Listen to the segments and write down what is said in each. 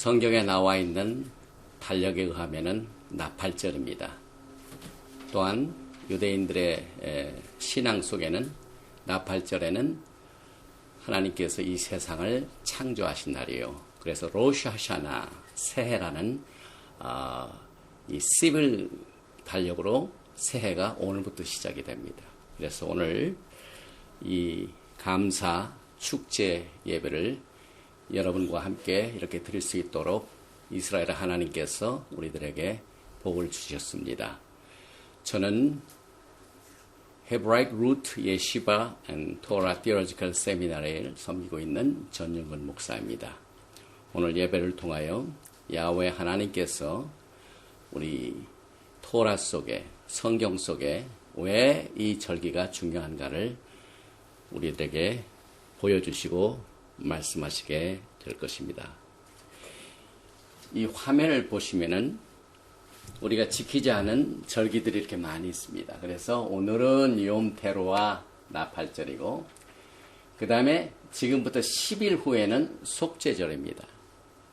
성경에 나와 있는 달력에 의하면은 나팔절입니다. 또한 유대인들의 신앙 속에는 나팔절에는 하나님께서 이 세상을 창조하신 날이에요. 그래서 로시 하샤나 새해라는 이 시빌 달력으로 새해가 오늘부터 시작이 됩니다. 그래서 오늘 이 감사 축제 예배를 여러분과 함께 이렇게 드릴 수 있도록 이스라엘 하나님께서 우리들에게 복을 주셨습니다. 저는 헤브라이크 루트 예시바 앤 토라 티올로지컬 세미나리를 섬기고 있는 전윤근 목사입니다. 오늘 예배를 통하여 야훼 하나님께서 우리 토라 속에 성경 속에 왜 이 절기가 중요한가를 우리들에게 보여주시고 말씀하시게 될 것입니다. 이 화면을 보시면은 우리가 지키지 않은 절기들이 이렇게 많이 있습니다. 그래서 오늘은 욤테루와 나팔절이고, 그 다음에 지금부터 10일 후에는 속죄절입니다.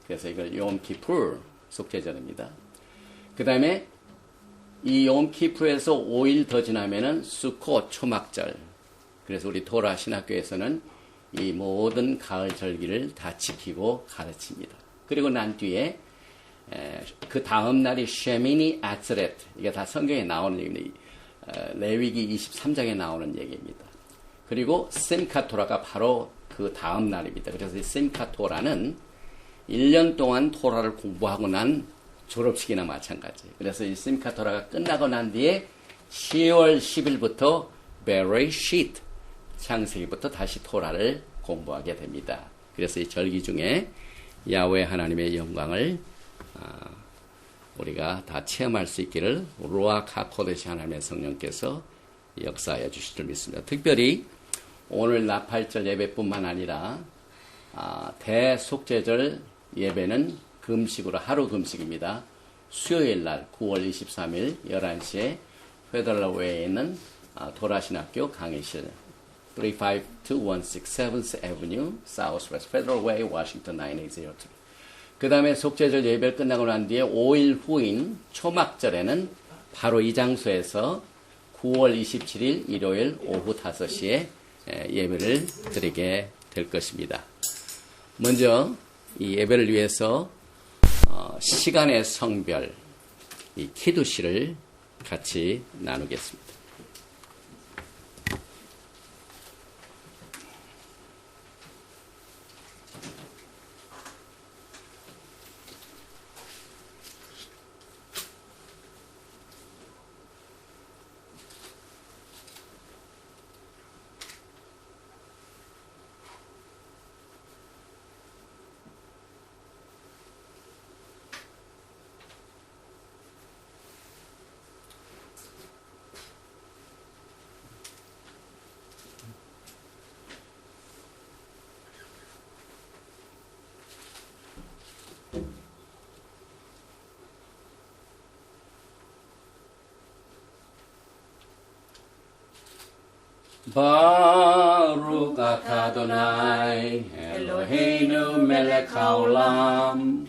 그래서 이걸 욤키푸르 속죄절입니다. 그 다음에 이 욤키푸르에서 5일 더 지나면은 수코 초막절. 그래서 우리 토라 신학교에서는 이 모든 가을 절기를 다 지키고 가르칩니다. 그리고 난 뒤에 그 다음 날이 쉐미니 아츠렛, 이게 다 성경에 나오는 얘기입니다. 레위기 23장에 나오는 얘기입니다. 그리고 심카토라가 바로 그 다음 날입니다. 그래서 이 심카토라는 1년 동안 토라를 공부하고 난 졸업식이나 마찬가지예요. 그래서 이 심카토라가 끝나고 난 뒤에 10월 10일부터 베레시트, 창세기부터 다시 토라를 공부하게 됩니다. 그래서 이 절기 중에 야훼 하나님의 영광을 우리가 다 체험할 수 있기를 루아크 하코데시 하나님의 성령께서 역사하여 주실 줄 믿습니다. 특별히 오늘 나팔절 예배뿐만 아니라 대속죄절 예배는 금식으로 하루 금식입니다. 수요일 날 9월 23일 11시에 페더럴웨이에 있는 도라신학교 강의실 35216 7th Avenue, Southwest Federal Way, Washington 9802. 그 다음에 속죄절 예배를 끝나고 난 뒤에 5일 후인 초막절에는 바로 이 장소에서 9월 27일 일요일 오후 5시에 예배를 드리게 될 것입니다. 먼저 이 예배를 위해서 시간의 성별, 이 키두시를 같이 나누겠습니다. 바룩 아타도나이 엘로헤이누 멜렉 하올람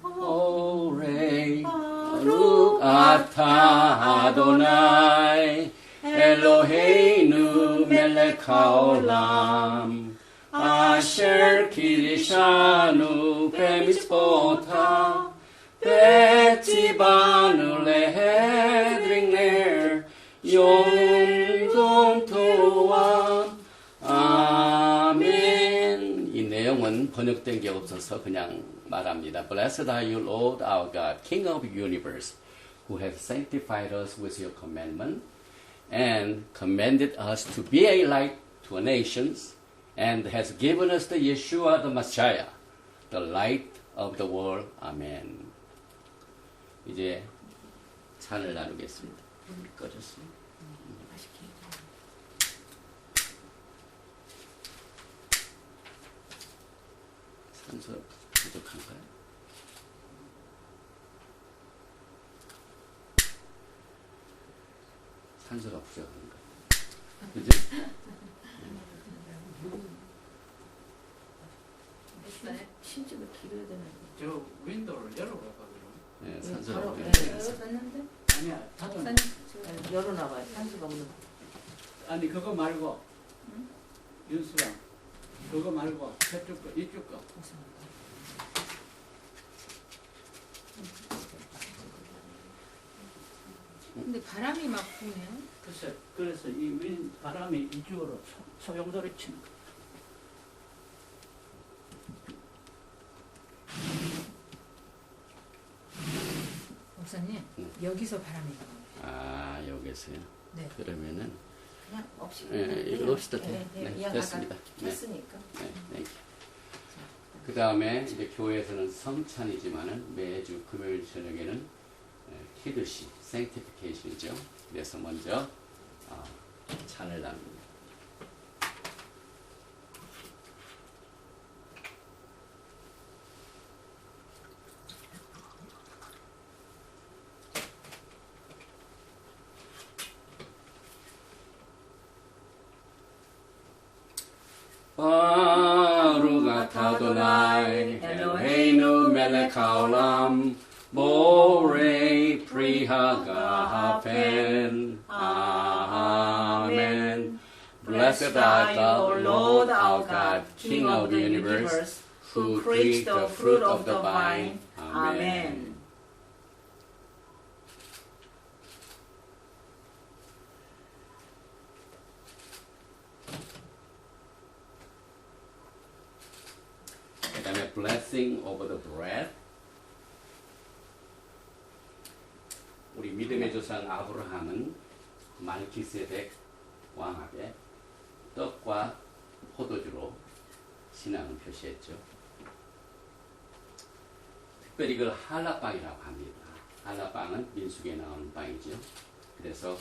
오레이 바룩 아타 아도나이 엘로헤이누 멜렉 하올람 아셔 키리샤누 베미스포타 베티바누 레헤드링네 용동토와 아멘. 이 내용은 번역된 게 없어서 그냥 말합니다. Blessed are you, Lord our God, King of the universe, who has sanctified us with your commandment and commanded us to be a light to the nations and has given us the Yeshua the Messiah, the light of the world. 아멘. 이제 찬을 나누겠습니다. 꺼졌습니다. 산소 부족한가요? 산소가 부족한가? 그죠? 심집을 길어야 되는데. 저 윈도우를 열어볼까 그럼? 네, 산소. 바로 네. 열었는데? 아니야 닫아. 목사님 지금 열어놔봐요. 산소가 없는 거. 아니 그거 말고 윤수랑 그거 말고 저쪽 거 이쪽 거. 근데 바람이 막 부네요. 글쎄 그래서 이 윈 바람이 이쪽으로 소용돌이 치는 거. 목사님 여기서 바람이 나와요. 아, 여기서요. 네. 그러면은 그냥 없이. 이거 없어도 돼요. 네, 네, 그냥 됐습니다. 아까 네. 켰으니까. 네. 그 다음에 이제 교회에서는 성찬이지만은 매주 금요일 저녁에는 키드시, 생티피케이션이죠. 그래서 먼저 찬을 나눕니다. 바루가 타도나이 엘로헤이누 멜렉 하올람 모레 프리하가 하펜 아멘. Blessed art thou, Lord our God, King of the universe, who created the fruit of the vine. Amen. 그 다음에 blessing over the bread. 우리 믿음의 조상 아브라함은 말기세덱 왕에게 떡과 포도주로 신앙을 표시했죠. 특별히 이걸 할라빵이라고 합니다. 할라빵은 민수기에 나오는 빵이죠. 그래서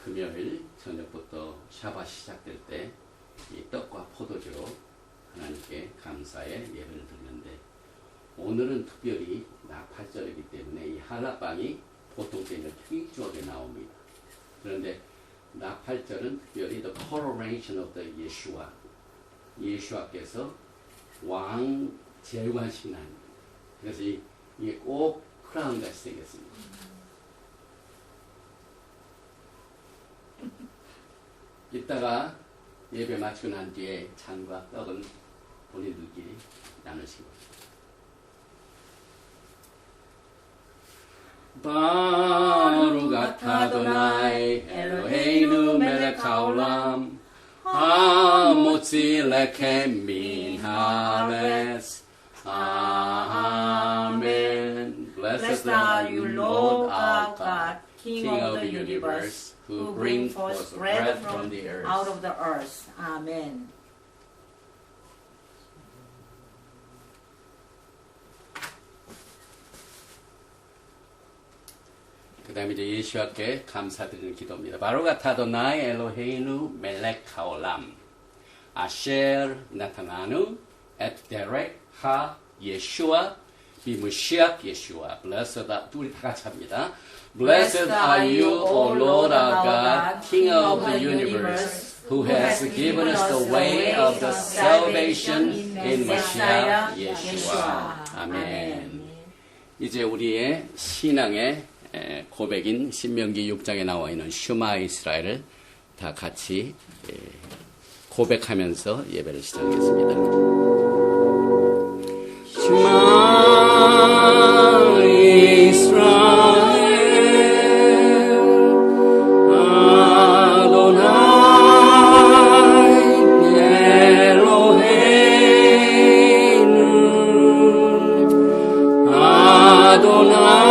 금요일 저녁부터 샤바 시작될 때 이 떡과 포도주로 하나님께 감사의 예배를 드리는데, 오늘은 특별히 나팔절이기 때문에 이 할라빵이 보통 때는 특이주옥에 나옵니다. 그런데 나팔절은 특별히 the coronation of the Yeshua, 예수와께서 왕 재관식 날. 그래서 이게 꼭 크라운 같이 생겼습니다. 이따가 예배 마치고 난 뒤에 찬과 떡은 본인들끼리 나누시고. 바룩 아타 아도나이 엘로헤이누 멜렉 하올람 하모치 레켐 민 하레스. 아멘. Blessed are you, Lord our God, King of the universe, who bring forth bread from the earth. out of the earth. 아멘. 그 다음에 이제 예수와께 감사드리는 기도입니다. 바로가타 아도나이 엘로헤이누 멜렉 하올람 아셰르 나타나누 에트 데렉 하 예슈아 비무시악 예슈아. Blessed are, 우리 다 같이 합니다. Blessed are you, O Lord our God, King of the universe, who has given us the way of the salvation in Messiah Yeshua. 아멘. 이제 우리의 신앙의 고백인 신명기 6장에 나와 있는 슈마 이스라엘을 다 같이 고백하면서 예배를 시작하겠습니다. 슈마 이스라엘 아도나이 엘로헤이누 아도나이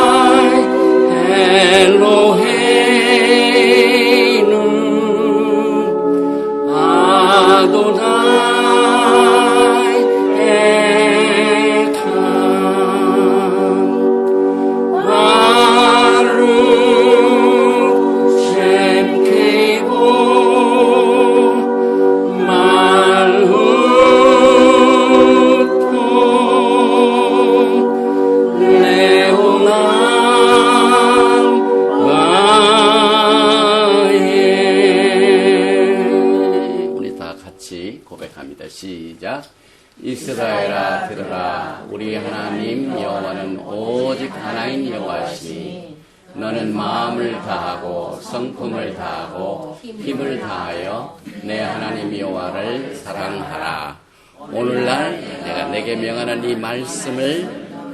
Adonai Elohim 아도나이 에칸 바룩 셈 케이보 말후토 레오나 고백합니다. 시작. 이스라엘아 들으라. 우리 하나님 여호와는 오직 하나인 여호와시니 너는 마음을 다하고 성품을 다하고 힘을 다하여 내 하나님 여호와를 사랑하라. 오늘날 내가 내게 명하는 이 말씀을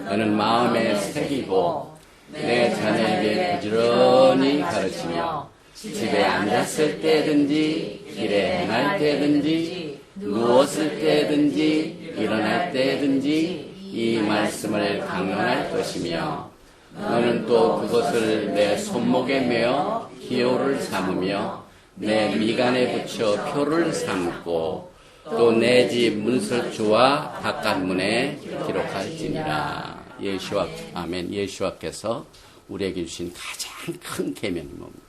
너는 마음에 새기고 내 자녀에게 부지런히 가르치며 집에 앉았을 때든지 길에 행할 때든지 누웠을 때든지 일어날 때든지 이 말씀을 강론할 것이며 너는 또 그것을 내 손목에 메어 기호를 삼으며 내 미간에 붙여 표를 삼고 또 내 집 문설주와 바깥문에 기록할지니라. 예수와 아멘. 예수와께서 우리에게 주신 가장 큰 계명이 뭡니까?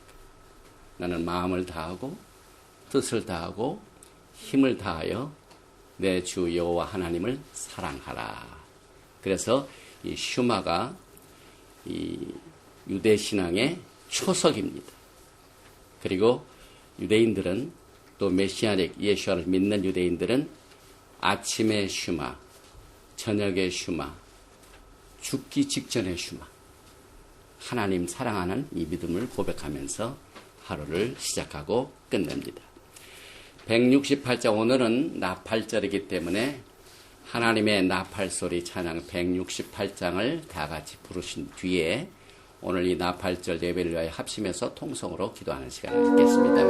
나는 마음을 다하고 뜻을 다하고 힘을 다하여 내 주 여호와 하나님을 사랑하라. 그래서 이 슈마가 이 유대 신앙의 초석입니다. 그리고 유대인들은 또 메시아닉 예수를 믿는 유대인들은 아침의 슈마, 저녁의 슈마, 죽기 직전의 슈마, 하나님 사랑하는 이 믿음을 고백하면서 하루를 시작하고 끝냅니다. 168장 오늘은 나팔절이기 때문에 하나님의 나팔소리 찬양 168장을 다 같이 부르신 뒤에 오늘 이 나팔절 예배를 위하여 합심해서 통성으로 기도하는 시간을 갖겠습니다.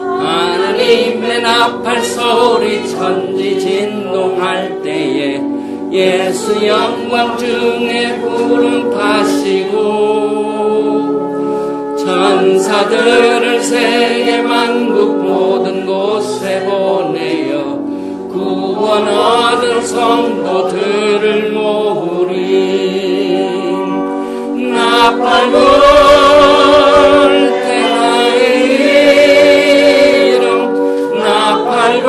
하나님의 나팔소리 천지진동할 때에 예수 영광 중에 구름 파시고 천사들을 세계 만국 모든 곳에 보내어 구원 얻은 성도들을 모으리. 나팔 불 때 나의 이름 나팔 불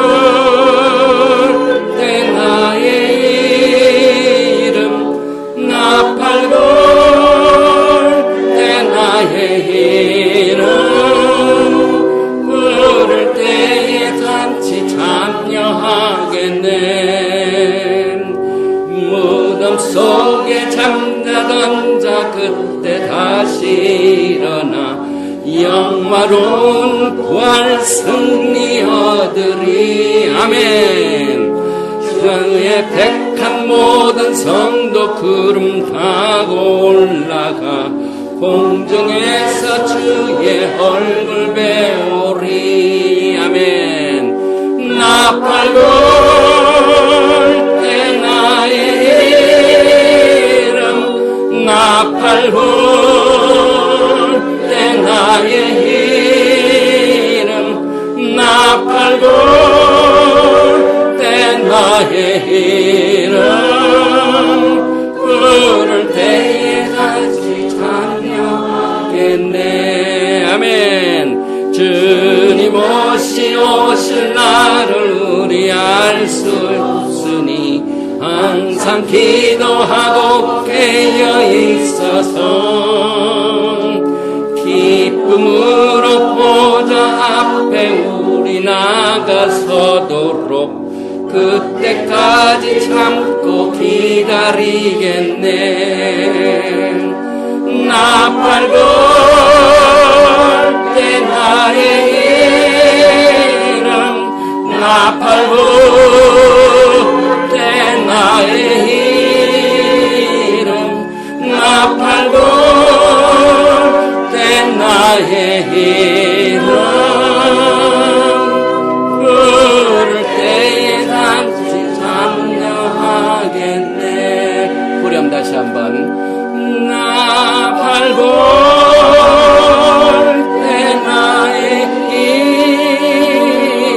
때 나의 나팔 불 때 나의 이름 부를 때에 잔치 참여하겠네. 무덤 속에 잠자던 자 그때 다시 일어나 영화로운 부활 승리 얻으리. 아멘. 그의 택한 모든 성도 구름 타고 올라가 공중에서 주의 얼굴 배우리. 아멘. 나팔 불 때 나의 이름 나팔 불 때 나의 이름 나팔 불 나의 이름 부를 때에 다시 찬양하겠네. 아멘. 주님 오실 날을 우리 알 수 없으니 항상 기도하고 깨어 있어서 기쁨으로 보좌 앞에 우리 나가서도록 그때까지 참고 기다리겠네. 나팔 불 때 나의 이름 나팔 불 때 나의 이름 나팔 불 때 나의 이름 부를 때에 참여하겠네. 후렴다 다시 한번 나팔 불 때 나의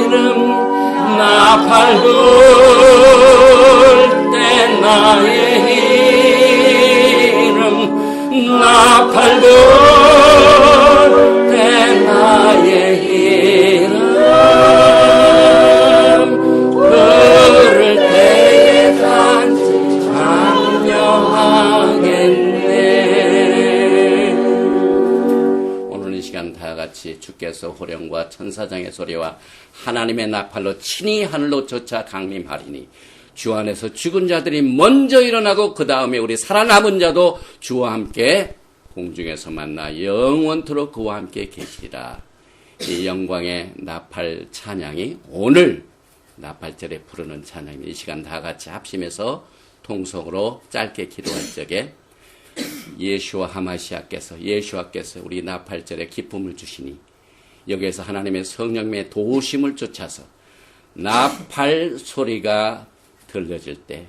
이름 나팔 불 때 나의 이름 나팔 불 때 나의 이름 부를 때에 단지 강명하겠네. 오늘 이 시간 다 같이 주께서 호령과 천사장의 소리와 하나님의 나팔로 친히 하늘로 쫓아 강림하리니 주 안에서 죽은 자들이 먼저 일어나고 그 다음에 우리 살아남은 자도 주와 함께 공중에서 만나 영원토록 그와 함께 계시리라. 이 영광의 나팔 찬양이 오늘 나팔절에 부르는 찬양입니다. 이 시간 다 같이 합심해서 통성으로 짧게 기도할 적에 예수와 하마시아께서 우리 나팔절에 기쁨을 주시니 여기에서 하나님의 성령의 도우심을 쫓아서 나팔 소리가 들려질 때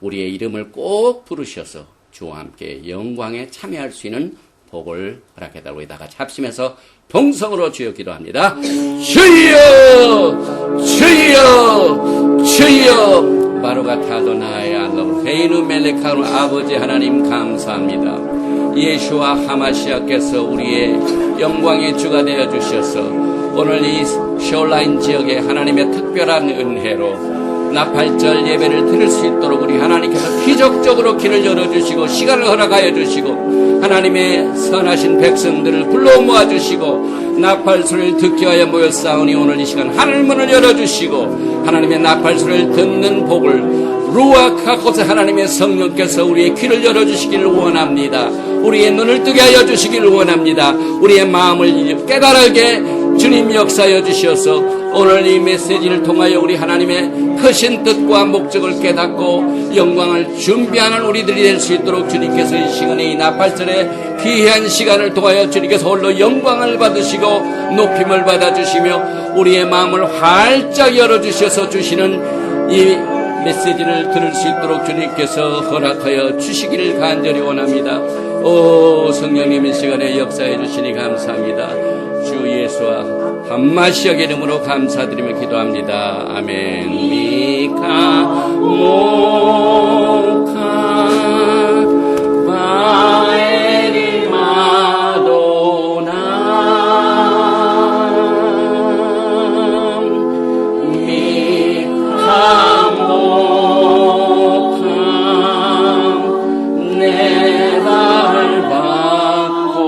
우리의 이름을 꼭 부르셔서 주와 함께 영광에 참여할 수 있는 복을 허락해달라고 우리 다 같이 합심해서 동성으로 주여 기도합니다. 주여 주여 주여 바로가타도나의 알로 헤이누 멜레카노 아버지 하나님 감사합니다. 예수와 하마시아께서 우리의 영광의 주가 되어 주셔서 오늘 이 쇼라인 지역에 하나님의 특별한 은혜로 나팔절 예배를 드릴 수 있도록 우리 하나님께서 기적적으로 길을 열어주시고 시간을 허락하여 주시고 하나님의 선하신 백성들을 불러 모아주시고 나팔 소리를 듣기 위하여 모였사오니 오늘 이 시간 하늘문을 열어주시고 하나님의 나팔 소리를 듣는 복을 루아카코스 하나님의 성령께서 우리의 귀를 열어주시기를 원합니다. 우리의 눈을 뜨게 하여 주시기를 원합니다. 우리의 마음을 깨달게 주님 역사하여 주셔서 오늘 이 메시지를 통하여 우리 하나님의 크신 뜻과 목적을 깨닫고 영광을 준비하는 우리들이 될 수 있도록 주님께서 이 시간에 이 나팔절에 귀한 시간을 통하여 주님께서 홀로 영광을 받으시고 높임을 받아주시며 우리의 마음을 활짝 열어주셔서 주시는 이 메시지를 들을 수 있도록 주님께서 허락하여 주시기를 간절히 원합니다. 오 성령님 이 시간에 역사해 주시니 감사합니다. 주 예수와 함마시아의 이름으로 감사드리며 기도합니다. 아멘. 미카 모카 바에리 마도나 미카 모카 내발 받고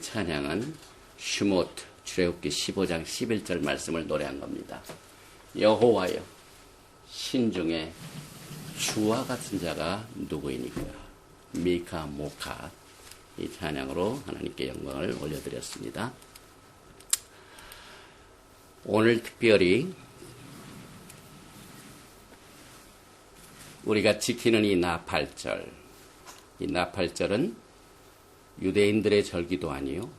찬양은 슈모트 출애굽기 15장 11절 말씀을 노래한 겁니다. 여호와여 신중에 주와 같은 자가 누구이니까. 미카 모카 이 찬양으로 하나님께 영광을 올려드렸습니다. 오늘 특별히 우리가 지키는 이 나팔절, 이 나팔절은 유대인들의 절기도 아니요,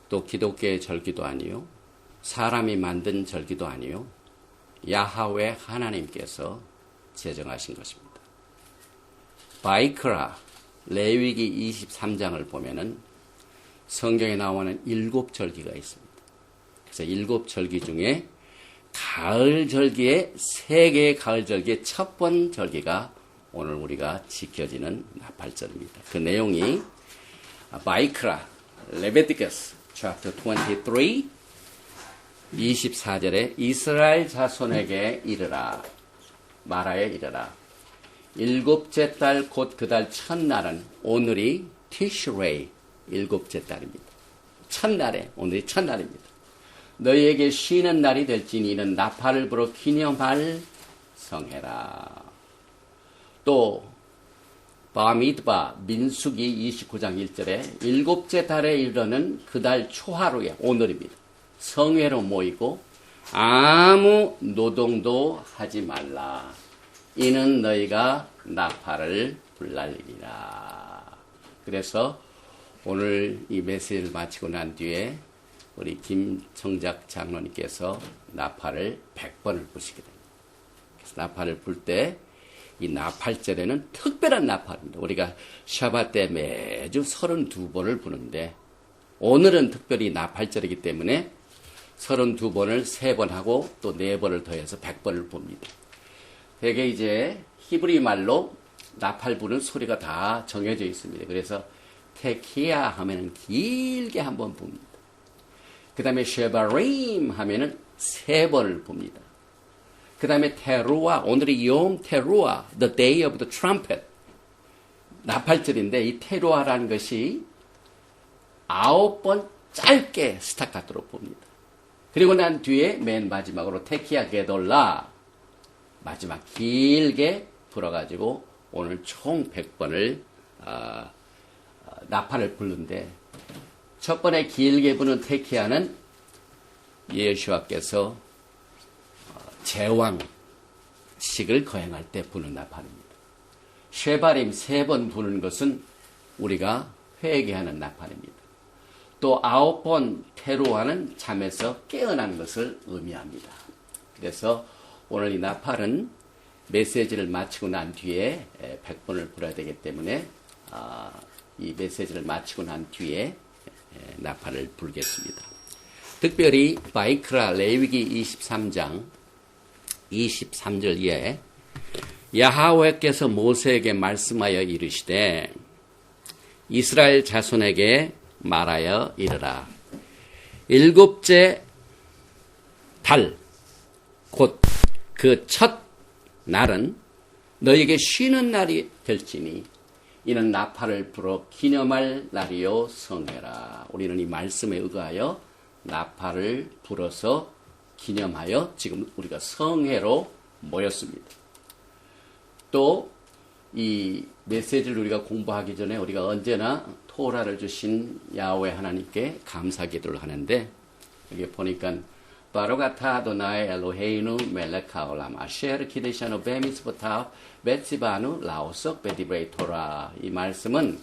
또 기독교의 절기도 아니요, 사람이 만든 절기도 아니요, 야하웨 하나님께서 제정하신 것입니다. 바이크라 레위기 23장을 보면은 성경에 나오는 7절기가 있습니다. 그래서 7절기 중에 가을 절기의 3개의 가을 절기의 첫 번 절기가 오늘 우리가 지켜지는 나팔절입니다. 그 내용이 바이크라 레베티커스 chapter 23 24절에 이스라엘 자손에게 이르라, 말하여 이르라. 7째 달 곧 그 달 첫날은 오늘이 티슈레이 7째 달입니다. 첫날에, 오늘이 첫날입니다. 너희에게 쉬는 날이 될지니 이는 나팔을 불어 기념할 성해라. 또 바미드바 민수기 29장 1절에 7째 달에 이르는 그 달 초하루에 오늘입니다. 성회로 모이고 아무 노동도 하지 말라. 이는 너희가 나팔을 불날리리라. 그래서 오늘 이 메시지를 마치고 난 뒤에 우리 김청작 장로님께서 나팔을 100번을 부시게 됩니다. 그래서 나팔을 불 때 이 나팔절에는 특별한 나팔입니다. 우리가 샤바 때 매주 32번을 부는데 오늘은 특별히 나팔절이기 때문에 32번을 3번 하고 또 4번을 더해서 100번을 봅니다. 되게 이제 히브리 말로 나팔 부는 소리가 다 정해져 있습니다. 그래서 테키야 하면은 길게 한번 봅니다. 그 다음에 쉐바림 하면은 3번을 봅니다. 그 다음에 테루아, 오늘이 욤 테루아, the day of the trumpet. 나팔절인데 이 테루아라는 것이 9번 짧게 스타카토로 봅니다. 그리고 난 뒤에 맨 마지막으로 테키야 게돌라, 마지막 길게 불어가지고 오늘 총 100번을 나팔을 부르는데 첫 번에 길게 부는 테키야는 예수와께서 제왕식을 거행할 때 부는 나팔입니다. 쉐바림 3번 부는 것은 우리가 회개하는 나팔입니다. 또 9번 테루아는 잠에서 깨어난 것을 의미합니다. 그래서 오늘 이 나팔은 메시지를 마치고 난 뒤에 100번을 불어야 되기 때문에 이 메시지를 마치고 난 뒤에 나팔을 불겠습니다. 특별히 바이크라 레위기 23장 23절 이하에 야하웨께서 모세에게 말씀하여 이르시되 이스라엘 자손에게 말하여 이르라. 7째 달 곧 그 첫 날은 너에게 쉬는 날이 될지니 이는 나팔을 불어 기념할 날이요 성회라. 우리는 이 말씀에 의거하여 나팔을 불어서 기념하여 지금 우리가 성회로 모였습니다. 또 이 메시지를 우리가 공부하기 전에 우리가 언제나 토라를 주신 야훼 하나님께 감사 기도를 하는데 여기 보니까 바로가타 아도나이 엘로헤이누 멜레카올람 아셰르 키데샤노 베미스보타 베치바누 라오석 베디브레이 토라. 이 말씀은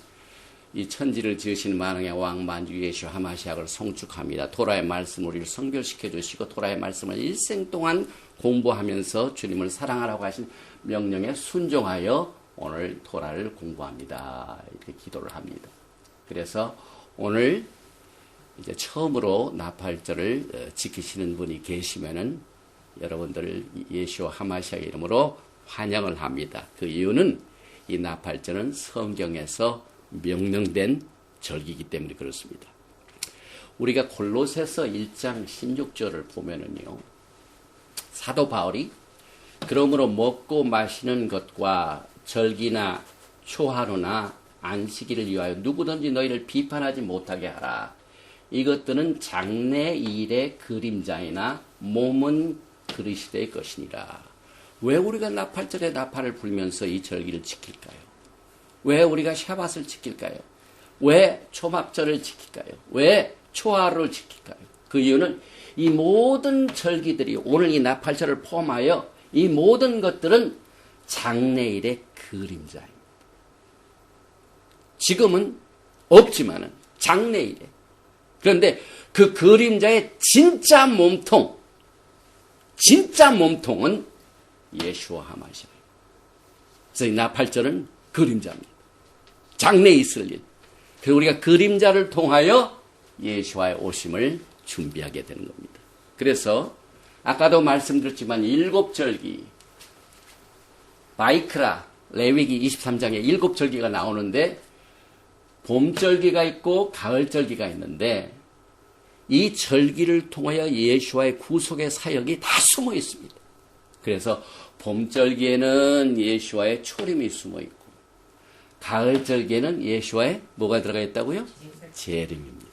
이 천지를 지으신 만왕의 왕 만주 예수 하마시아를 송축합니다. 토라의 말씀 우리를 성결시켜 주시고 토라의 말씀을 일생 동안 공부하면서 주님을 사랑하라고 하신 명령에 순종하여 오늘 토라를 공부합니다. 이렇게 기도를 합니다. 그래서 오늘 이제 처음으로 나팔절을 지키시는 분이 계시면은 여러분들 예수 하마시아 이름으로 환영을 합니다. 그 이유는 이 나팔절은 성경에서 명령된 절기이기 때문에 그렇습니다. 우리가 골로새서 1장 16절을 보면은요, 사도 바울이 그러므로 먹고 마시는 것과 절기나 초하루나 안식일을 위하여 누구든지 너희를 비판하지 못하게 하라. 이것들은 장래 일의 그림자이나 몸은 그리스도의 것이니라. 왜 우리가 나팔절에 나팔을 불면서 이 절기를 지킬까요? 왜 우리가 샤밧을 지킬까요? 왜 초막절을 지킬까요? 왜 초하루를 지킬까요? 그 이유는 이 모든 절기들이 오늘 이 나팔절을 포함하여 이 모든 것들은 장래일의 그림자입니다. 지금은 없지만은 장래일에. 그런데 그 그림자의 진짜 몸통은 예수와 하마시아예요. 그래서 이 나팔절은 그림자입니다. 장래 있을 일. 그리고 우리가 그림자를 통하여 예수와의 오심을 준비하게 되는 겁니다. 그래서 아까도 말씀드렸지만 7절기 바이크라 레위기 23장에 7절기가 나오는데 봄절기가 있고 가을절기가 있는데 이 절기를 통하여 예수와의 구속의 사역이 다 숨어 있습니다. 그래서 봄절기에는 예수와의 초림이 숨어 있고 가을절기에는 예수와의 뭐가 들어가 있다고요? 재림입니다.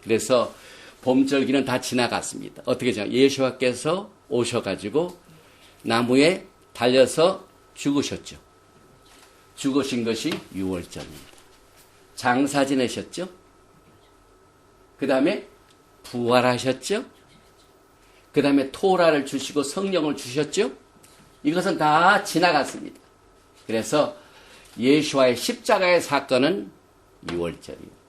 그래서 봄절기는 다 지나갔습니다. 어떻게 지나? 예수와께서 오셔가지고 나무에 달려서 죽으셨죠. 죽으신 것이 6월절입니다. 장사 지내셨죠? 그 다음에 부활하셨죠? 그 다음에 토라를 주시고 성령을 주셨죠? 이것은 다 지나갔습니다. 그래서 예수와의 십자가의 사건은 6월절이에요.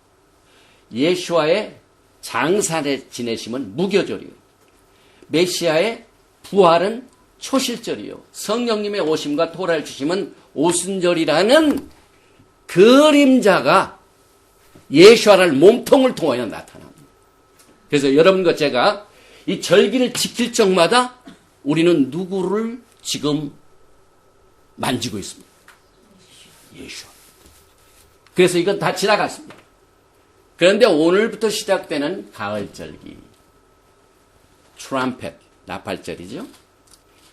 예수와의 장사에 지내심은 무교절이에요. 메시아의 부활은 초실절이요. 성령님의 오심과 토라를 주심은 오순절이라는 그림자가 예수와를 몸통을 통하여 나타납니다. 그래서 여러분과 제가 이 절기를 지킬 적마다 우리는 누구를 지금 만지고 있습니다. 예수. 그래서 이건 다 지나갔습니다. 그런데 오늘부터 시작되는 가을절기, 트럼펫, 나팔절이죠.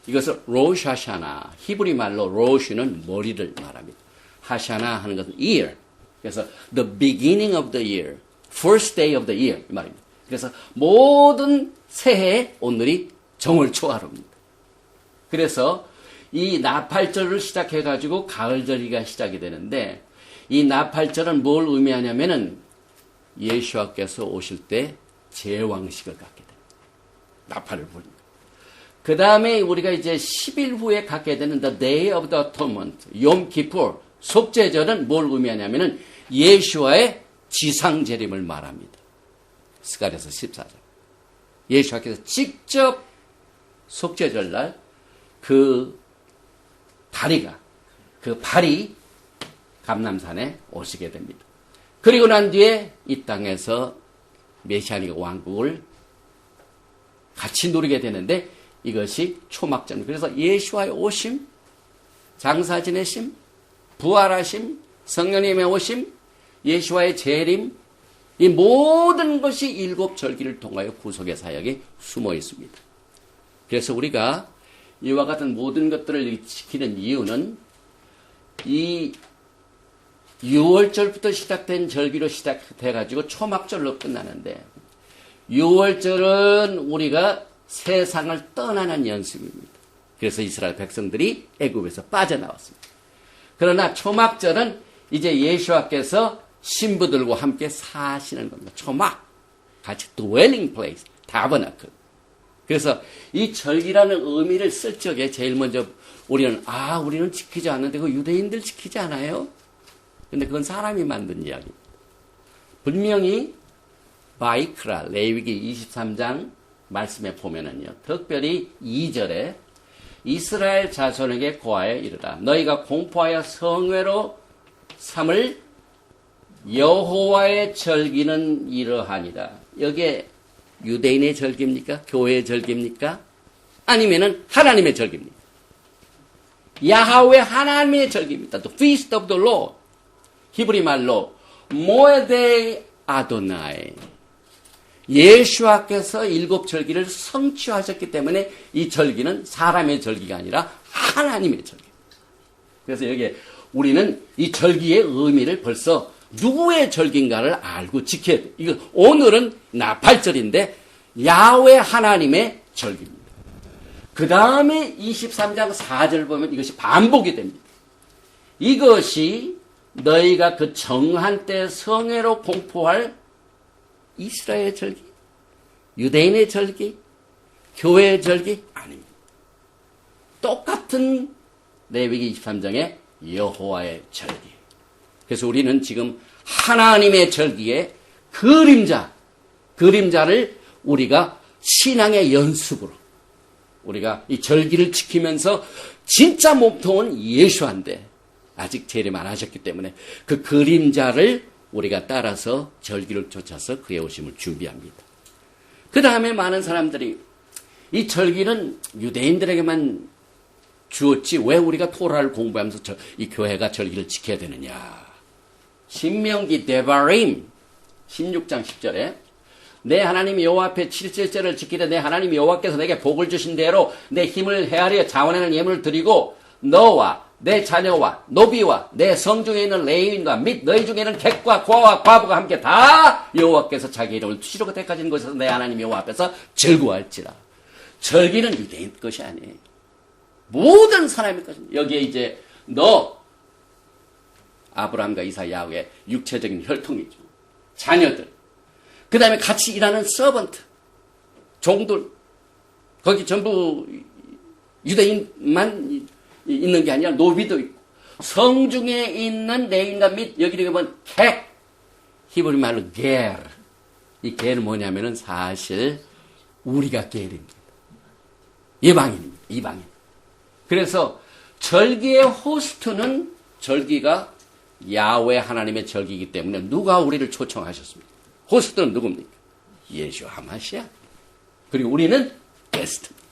이것을 로시 하샤나, 히브리 말로 로시는 머리를 말합니다. 하샤나 하는 것은 year. 그래서 the beginning of the year, first day of the year 이 말입니다. 그래서 모든 새해의 오늘이 정월 초하루입니다. 그래서 이 나팔절을 시작해가지고 가을절기가 시작이 되는데 이 나팔절은 뭘 의미하냐면은 예수와께서 오실 때 제왕식을 갖게 됩니다. 나팔을 부르니까. 그 다음에 우리가 이제 10일 후에 갖게 되는 The Day of the Atonement, 욤 키푸르, 속죄절은 뭘 의미하냐면은 예수와의 지상재림을 말합니다. 스가랴서 14장. 예수와께서 직접 속죄절날 그 발이 감람산에 오시게 됩니다. 그리고 난 뒤에 이 땅에서 메시아닉 왕국을 같이 누리게 되는데 이것이 초막절. 그래서 예수와의 오심, 장사 지내심, 부활하심, 성령님의 오심, 예수와의 재림, 이 모든 것이 7절기를 통하여 구속의 사역에 숨어 있습니다. 그래서 우리가 이와 같은 모든 것들을 지키는 이유는 이 6월절부터 시작된 절기로 시작해가지고 초막절로 끝나는데 6월절은 우리가 세상을 떠나는 연습입니다. 그래서 이스라엘 백성들이 애굽에서 빠져나왔습니다. 그러나 초막절은 이제 예수와께서 신부들과 함께 사시는 겁니다. 초막, 같이 dwelling place, tabernacle. 그래서 이 절기라는 의미를 쓸 적에 제일 먼저 우리는 지키지 않는데 그 유대인들 지키지 않아요? 근데 그건 사람이 만든 이야기입니다. 분명히 바이크라 레위기 23장 말씀에 보면은요. 특별히 2절에 이스라엘 자손에게 고하여 이르라. 너희가 공포하여 성회로 삼을 여호와의 절기는 이러하니라. 여기에 유대인의 절기입니까? 교회의 절기입니까? 아니면은 하나님의 절기입니까? 야하웨 하나님의 절기입니다. The feast of the Lord. 히브리 말로 모에데이 아도나이. 예수와께서 7절기를 성취하셨기 때문에 이 절기는 사람의 절기가 아니라 하나님의 절기. 그래서 여기에 우리는 이 절기의 의미를 벌써 누구의 절기인가를 알고 지켜야 돼. 이거 오늘은 나팔절인데 야훼 하나님의 절기입니다. 그 다음에 23장 4절 보면 이것이 반복이 됩니다. 이것이 너희가 그 정한 때 성회로 공포할 이스라엘의 절기, 유대인의 절기, 교회의 절기 아닙니다. 똑같은 레위기 23장의 여호와의 절기. 그래서 우리는 지금 하나님의 절기의 그림자를 우리가 신앙의 연습으로 우리가 이 절기를 지키면서 진짜 몸통은 예수한데 아직 재림 안 하셨기 때문에 그 그림자를 우리가 따라서 절기를 쫓아서 그의 오심을 준비합니다. 그 다음에 많은 사람들이 이 절기는 유대인들에게만 주었지 왜 우리가 토라를 공부하면서 이 교회가 절기를 지켜야 되느냐. 신명기 데바림 16장 10절에 내 하나님 여호와 앞에 7일째를 지키되 내 하나님 여호와께서 내게 복을 주신 대로 내 힘을 헤아려 자원하는 예물을 드리고 너와 내 자녀와 노비와 내 성중에 있는 레위인과 및 너희 중에 있는 객과 고아와 과부가 함께 다 여호와께서 자기 이름을 투시로 택하신 곳에서 내 하나님 여호와 앞에서 즐거워할지라. 절기는 유대인 것이 아니에요. 모든 사람의 것입니다. 여기에 이제 너 아브라함과 이삭 야곱의 육체적인 혈통이죠. 자녀들. 그 다음에 같이 일하는 서번트. 종들. 거기 전부 유대인만 있는 게 아니라 노비도 있고 성중에 있는 레위인과 및 여기를 보면 객. 히브리 말로 겔. 이 겔은 뭐냐면은 사실 우리가 겔입니다. 이방인입니다. 이방인. 그래서 절기의 호스트는 절기가 야훼 하나님의 절기이기 때문에 누가 우리를 초청하셨습니까? 호스트는 누굽니까? 예수 하마시아. 그리고 우리는 게스트입니다.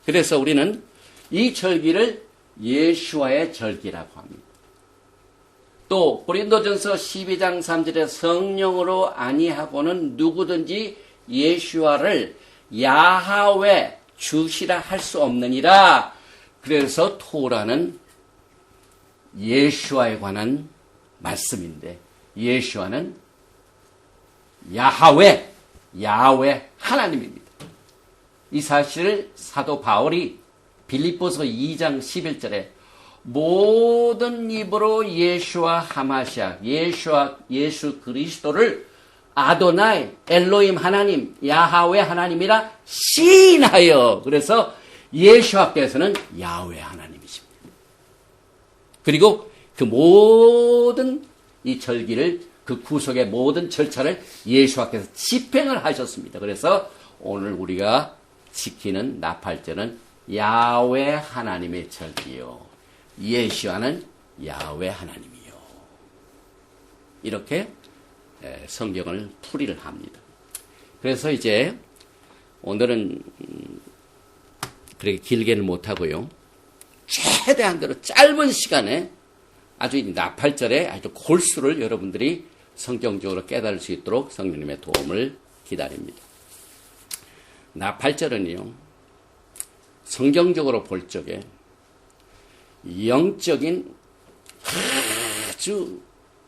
그래서 우리는 이 절기를 예수와의 절기라고 합니다. 또 고린도전서 12장 3절에 성령으로 아니하고는 누구든지 예수와를 야하ዌ 주시라 할 수 없느니라. 그래서 토라는 예수와에 관한 말씀인데 예수와는 야하웨 하나님입니다. 이 사실을 사도 바울이 빌립보서 2장 11절에 모든 입으로 예수와 하마시아 예수 그리스도를 아도나이 엘로임 하나님 야하웨 하나님이라 시인하여. 그래서 예수와께서는 야훼 하나님이십니다. 그리고 그 모든 이 절기를 그 구속의 모든 절차를 예수와께서 집행을 하셨습니다. 그래서 오늘 우리가 지키는 나팔절은 야훼 하나님의 절기요. 예수와는 야훼 하나님이요. 이렇게 성경을 풀이를 합니다. 그래서 이제 오늘은 그렇게 길게는 못하고요. 최대한대로 짧은 시간에 아주 이 나팔절에 아주 골수를 여러분들이 성경적으로 깨달을 수 있도록 성령님의 도움을 기다립니다. 나팔절은요, 성경적으로 볼 적에 영적인 아주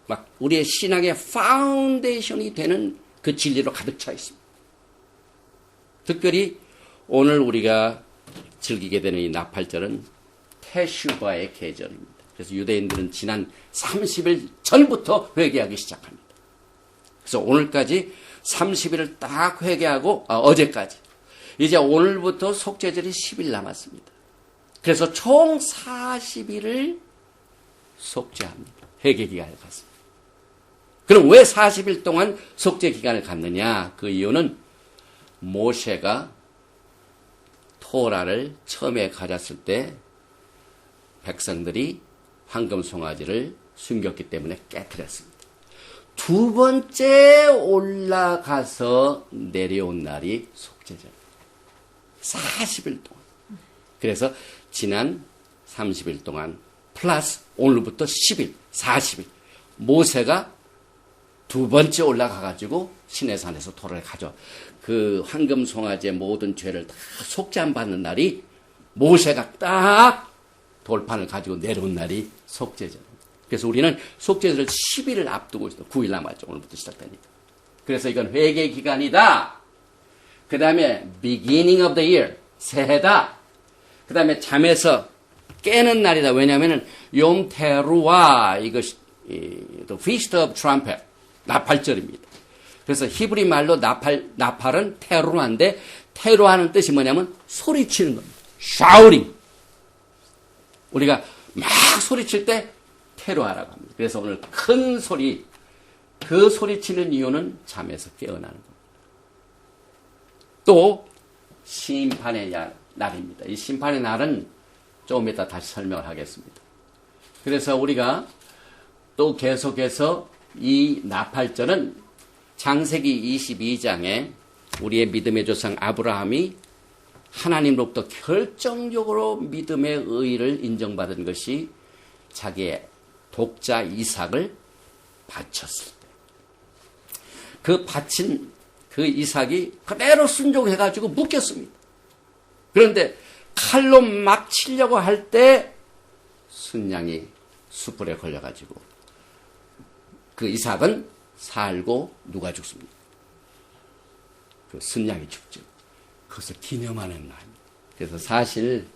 막 우리의 신앙의 파운데이션이 되는 그 진리로 가득 차 있습니다. 특별히 오늘 우리가 즐기게 되는 이 나팔절은 테슈바의 계절입니다. 그래서 유대인들은 지난 30일 전부터 회개하기 시작합니다. 그래서 오늘까지 30일을 딱 회개하고 어제까지 이제 오늘부터 속죄절이 10일 남았습니다. 그래서 총 40일을 속죄합니다. 회개 기간을 갖습니다. 그럼 왜 40일 동안 속죄 기간을 갖느냐? 그 이유는 모세가 토라를 처음에 가졌을 때 백성들이 황금 송아지를 숨겼기 때문에 깨뜨렸습니다. 두 번째 올라가서 내려온 날이 속죄절입니다. 40일 동안. 그래서 지난 30일 동안 플러스 오늘부터 10일, 40일 모세가 두 번째 올라가가지고 시내산에서 토라를 가져 그 황금 송아지의 모든 죄를 다 속죄함 받는 날이 모세가 딱 돌판을 가지고 내려온 날이 속죄절입니다. 그래서 우리는 속죄절을 10일을 앞두고 있어요. 9일 남았죠. 오늘부터 시작되니까. 그래서 이건 회개 기간이다. 그 다음에 beginning of the year, 새해다. 그 다음에 잠에서 깨는 날이다. 왜냐하면 욤 테루아 이것이 the feast of trumpet 나팔절입니다. 그래서 히브리 말로 나팔은 테루아인데 테루아는 뜻이 뭐냐면 소리치는 겁니다. 샤우링. 우리가 막 소리칠 때 테러하라고 합니다. 그래서 오늘 큰 소리, 그 소리치는 이유는 잠에서 깨어나는 겁니다. 또 심판의 날입니다. 이 심판의 날은 조금 이따 다시 설명을 하겠습니다. 그래서 우리가 또 계속해서 이 나팔절은 창세기 22장에 우리의 믿음의 조상 아브라함이 하나님으로부터 결정적으로 믿음의 의의를 인정받은 것이 자기의 독자 이삭을 바쳤을 때, 그 바친 그 이삭이 그대로 순종해가지고 묶였습니다. 그런데 칼로 막 치려고 할 때 순양이 숯불에 걸려가지고 그 이삭은 살고 누가 죽습니다. 그 순양이 죽죠. 그것을 기념하는 날입니다. 그래서 사실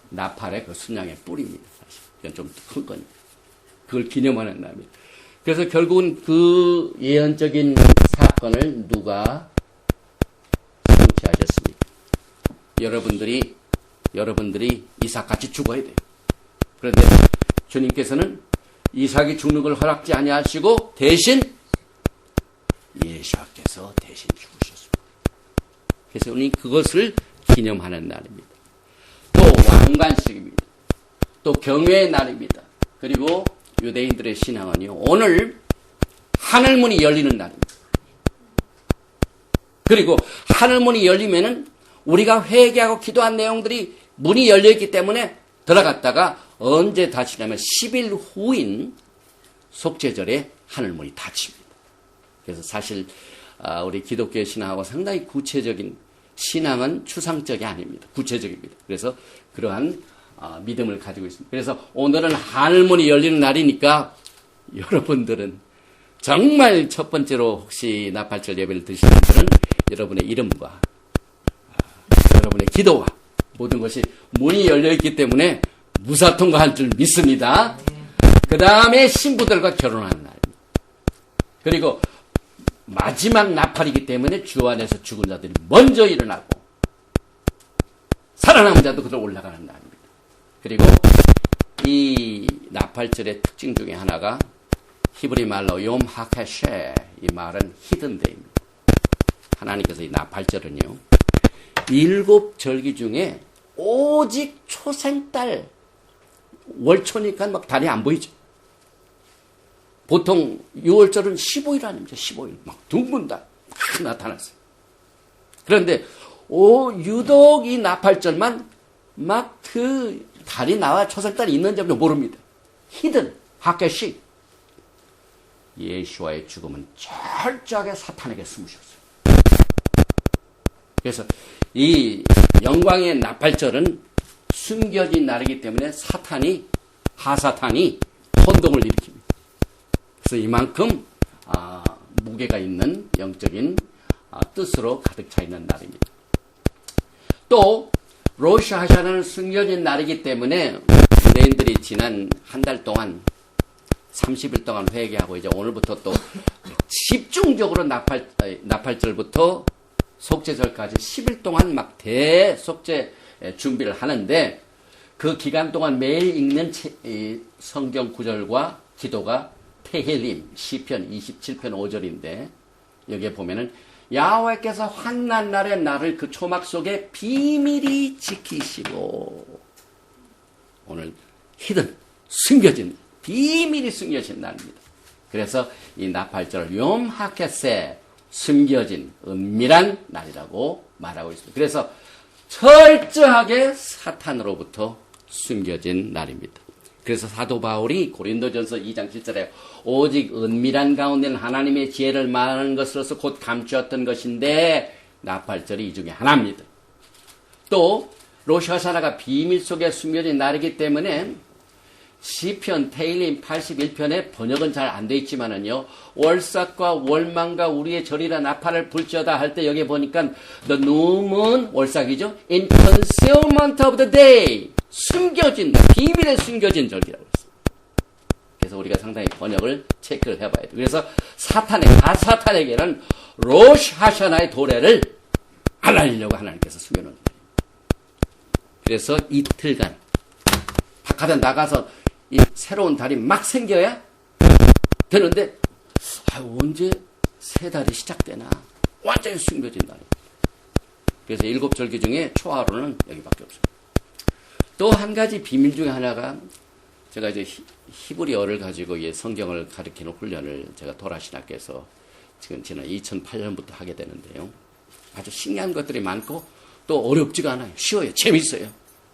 나팔의 그 순양의 뿌리입니다. 사실 이건 좀 큰 겁니다. 그걸 기념하는 날입니다. 그래서 결국은 그 예언적인 사건을 누가 성취하셨습니까? 여러분들이 이삭같이 죽어야 돼요. 그런데 주님께서는 이삭이 죽는 걸 허락지 아니하시고 대신 예수께서 대신 죽으셨습니다. 그래서 우리 그것을 기념하는 날입니다. 또 왕관식입니다. 또 경외의 날입니다. 그리고 유대인들의 신앙은요, 오늘 하늘문이 열리는 날입니다. 그리고 하늘문이 열리면은 우리가 회개하고 기도한 내용들이 문이 열려있기 때문에 들어갔다가 언제 닫히냐면 10일 후인 속죄절에 하늘문이 닫힙니다. 그래서 사실 우리 기독교의 신앙하고 상당히 구체적인 신앙은 추상적이 아닙니다. 구체적입니다. 그래서 그러한 믿음을 가지고 있습니다. 그래서 오늘은 하늘문이 열리는 날이니까 여러분들은 정말 첫 번째로 혹시 나팔절 예배를 드시는 분은 여러분의 이름과 여러분의 기도와 모든 것이 문이 열려있기 때문에 무사통과할 줄 믿습니다. 그 다음에 신부들과 결혼하는 날입니다. 그리고 마지막 나팔이기 때문에 주 안에서 죽은 자들이 먼저 일어나고 살아남은 자도 올라가는 날입니다. 그리고 이 나팔절의 특징 중에 하나가 히브리 말로 욤 하케쉐, 이 말은 히든데이입니다. 하나님께서 이 나팔절은요 7절기 중에 오직 초생달 월초니까 막 달이 안 보이죠. 보통 6월절은 15일 아닙니까? 15일 막 둥근 달 막 나타났어요. 그런데 유독 이 나팔절만 막 그 달이 나와 초생달이 있는지 모릅니다. 히든 하켓씩 예수와의 죽음은 철저하게 사탄에게 숨으셨어요. 그래서 이 영광의 나팔절은 숨겨진 날이기 때문에 하사탄이 혼동을 일으킵니다. 그래서 이만큼 무게가 있는 영적인 뜻으로 가득 차 있는 날입니다. 또 로시 하샤나는 숨겨진 날이기 때문에 유대인들이 지난 한 달 동안 30일 동안 회개하고 이제 오늘부터 또 집중적으로 나팔절부터 속죄절까지 10일 동안 막 대속죄 준비를 하는데 그 기간 동안 매일 읽는 성경 구절과 기도가 테힐림 시편 27편 5절인데 여기에 보면은 야훼께서 환난 날에 나를 그 초막 속에 비밀히 지키시고, 오늘 히든 숨겨진 비밀이 숨겨진 날입니다. 그래서 이 나팔절 욤 하켓세 숨겨진 은밀한 날이라고 말하고 있습니다. 그래서 철저하게 사탄으로부터 숨겨진 날입니다. 그래서 사도 바울이 고린도전서 2장 7절에 오직 은밀한 가운데는 하나님의 지혜를 말하는 것으로서 곧 감추었던 것인데 나팔절이 이 중에 하나입니다. 또 로시 하샤나가 비밀 속에 숨겨진 날이기 때문에 시편 테일림 81편의 번역은 잘 안 돼 있지만은요, 월삭과 월망과 우리의 절이라 나팔을 불지어다 할 때 여기 보니까 the new moon 월삭이죠. in concealment of the day 숨겨진 비밀에 숨겨진 절이라고 했어요. 그래서 우리가 상당히 번역을 체크를 해봐야 돼요. 그래서 사탄에게는 로시 하샤나의 도래를 알리려고 하나님께서 숨겨놓은 거예요. 그래서 이틀간 가다 나가서 이 새로운 달이 막 생겨야 되는데 언제 새 달이 시작되나 완전히 숨겨진 달이에요. 그래서 7절기 중에 초하루는 여기밖에 없어요. 또 한 가지 비밀 중에 하나가 제가 이제 히브리어를 가지고 성경을 가르치는 훈련을 제가 도라신학교에서 지금 지난 2008년부터 하게 되는데요. 아주 신기한 것들이 많고 또 어렵지가 않아요. 쉬워요. 재밌어요.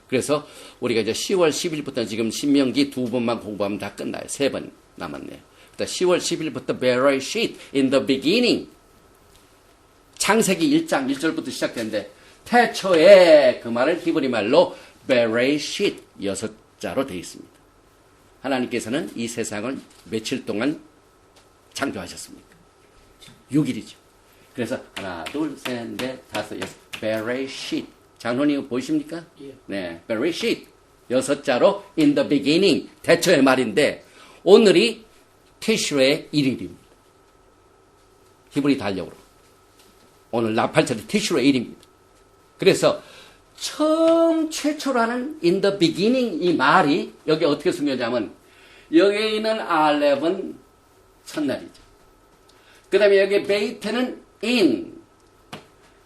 그래서 우리가 이제 10월 10일부터 지금 신명기 2번만 공부하면 다 끝나요. 3번 남았네요. 10월 10일부터 Bereshit in the beginning. 창세기 1장 1절부터 시작되는데 태초에 그 말을 히브리 말로 Bereshit 6자로 되어 있습니다. 하나님께서는 이 세상을 며칠 동안 창조하셨습니까? 6일이죠. 그래서 하나, 둘, 셋, 넷, 다섯, 여섯. Bereshit. 장로님 보이십니까? 예. 네, Bereshit 6자로 in the beginning 태초의 말인데 오늘이 티슈의 1일입니다. 히브리 달력으로. 오늘 나팔절이 티슈의 1일입니다. 그래서 처음 최초로 하는 in the beginning 이 말이 여기 어떻게 숨겨냐면 여기에 있는 알렙은 첫날이죠. 그 다음에 여기 베이트는 in.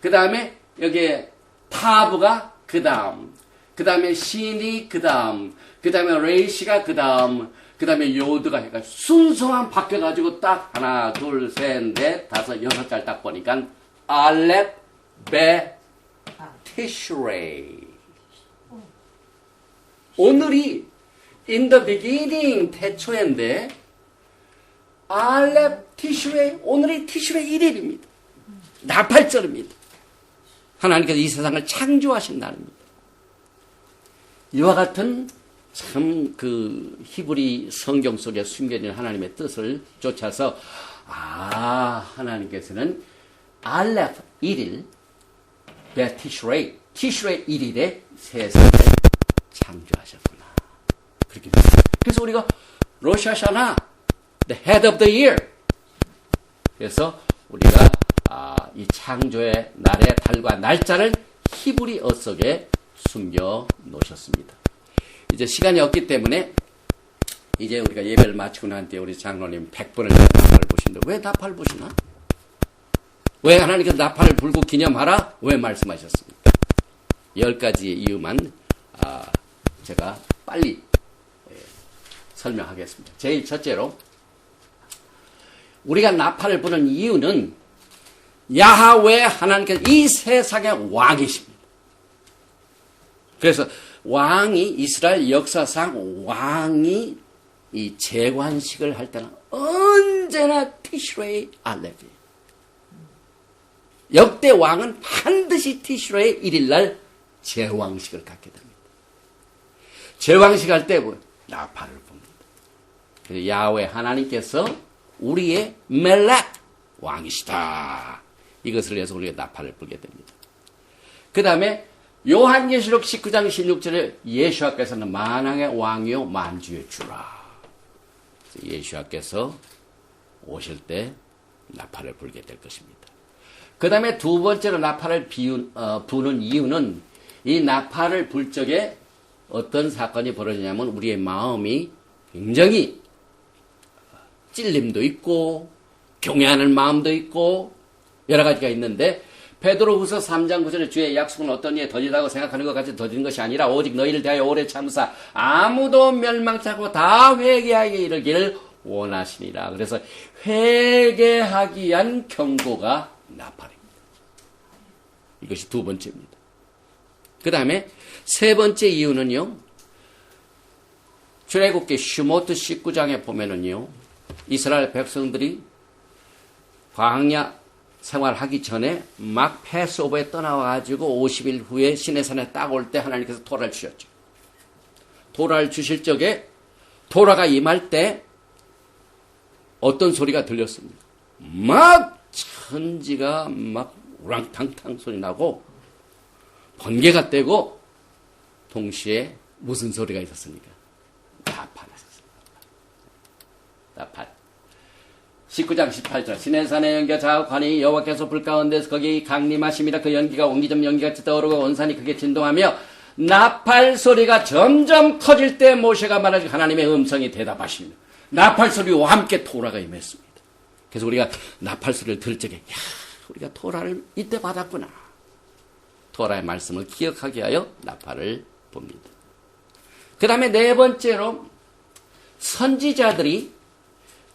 그 다음에 여기에 타브가 그 다음에 신이 그 다음에 레이시가 그 다음에 요드가 해가 순서만 바뀌어가지고 딱 하나, 둘, 셋, 넷, 다섯, 6짤 딱 보니까 알렙, 베, 티슈레이. 오늘이 in the beginning 태초인데 알렙 티슈레이 오늘이 티슈레이 1일입니다. 나팔절입니다. 하나님께서 이 세상을 창조하신 날입니다. 이와 같은 참 그 히브리 성경 속에 숨겨진 하나님의 뜻을 쫓아서 하나님께서는 알렙 1일 티슈레이 1일에 세상을 창조하셨구나. 그렇게 됐어요. 그래서 우리가 로샤샤나 the head of the year. 그래서 우리가 이 창조의 날의 달과 날짜를 히브리어 속에 숨겨 놓으셨습니다. 이제 시간이 없기 때문에 이제 우리가 예배를 마치고 난 뒤에 우리 장로님 100번을 나팔을 부신다. 왜 나팔 부시나? 왜 하나님께서 나팔을 불고 기념하라? 왜 말씀하셨습니까? 10가지의 이유만 제가 빨리 설명하겠습니다. 제일 첫째로 우리가 나팔을 부는 이유는 야하웨 하나님께서 이 세상의 왕이십니다. 그래서 왕이 이스라엘 역사상 왕이 이 재관식을 할 때는 언제나 티슈레이 알렙이에요. 역대 왕은 반드시 티슈레이 1일날 제왕식을 갖게 됩니다. 제왕식 할 때 나팔을 붑니다. 그래서 야훼 하나님께서 우리의 멜렉 왕이시다. 이것을 위해서 우리가 나팔을 불게 됩니다. 그 다음에 요한계시록 19장 16절에 예수께서는 만왕의 왕이요 만주의 주라. 예수께서 오실 때 나팔을 불게 될 것입니다. 그 다음에 두 번째로 나팔을 부는 이유는 이 나팔을 불 적에 어떤 사건이 벌어지냐면 우리의 마음이 굉장히 찔림도 있고 경외하는 마음도 있고 여러 가지가 있는데 베드로후서 3장 9절에 주의 약속은 어떤 이에 더디다고 생각하는 것 같이 더딘 것이 아니라 오직 너희를 대하여 오래 참사 아무도 멸망치 않고 다 회개하게 이르기를 원하시니라. 그래서 회개하기 위한 경고가 나팔입니다. 이것이 두 번째입니다. 그 다음에 세 번째 이유는요. 출애굽기 슈모트 19장에 보면은요. 이스라엘 백성들이 광야 생활하기 전에 막 패스오버에 떠나와가지고 50일 후에 시내산에 딱 올 때 하나님께서 토라를 주셨죠. 토라를 주실 적에 토라가 임할 때 어떤 소리가 들렸습니다. 막 천지가 막 우랑탕탕 소리 나고 번개가 떼고 동시에 무슨 소리가 있었습니까? 나팔이 있었습니다. 나팔. 19장 18절 시내산의 연기가 자욱하니 여호와께서 불 가운데서 거기 강림하심이라. 그 연기가 옹기점 연기같이 떠오르고 온 산이 크게 진동하며 나팔 소리가 점점 커질 때 모세가 말하지 하나님의 음성이 대답하십니다. 나팔 소리와 함께 토라가 임했습니다. 그래서 우리가 나팔 소리를 들을 적에 야, 우리가 토라를 이때 받았구나. 토라의 말씀을 기억하게 하여 나팔을 봅니다. 그 다음에 네 번째로 선지자들이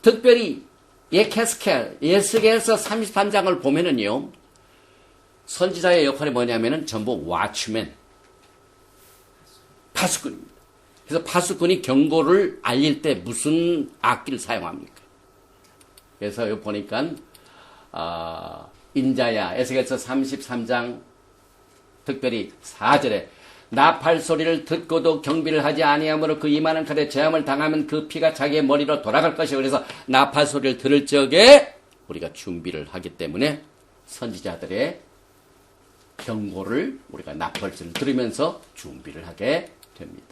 특별히 예스겔서 33장을 보면은요, 선지자의 역할이 뭐냐면은 전부 와치맨, 파수꾼입니다. 그래서 파수꾼이 경고를 알릴 때 무슨 악기를 사용합니까? 그래서 여기 보니까 인자야 에스겔서 33장 특별히 4절에 나팔 소리를 듣고도 경비를 하지 아니하므로 그 이만한 칼에 재함을 당하면 그 피가 자기의 머리로 돌아갈 것이요. 그래서 나팔 소리를 들을 적에 우리가 준비를 하기 때문에 선지자들의 경고를 우리가 나팔 소리를 들으면서 준비를 하게 됩니다.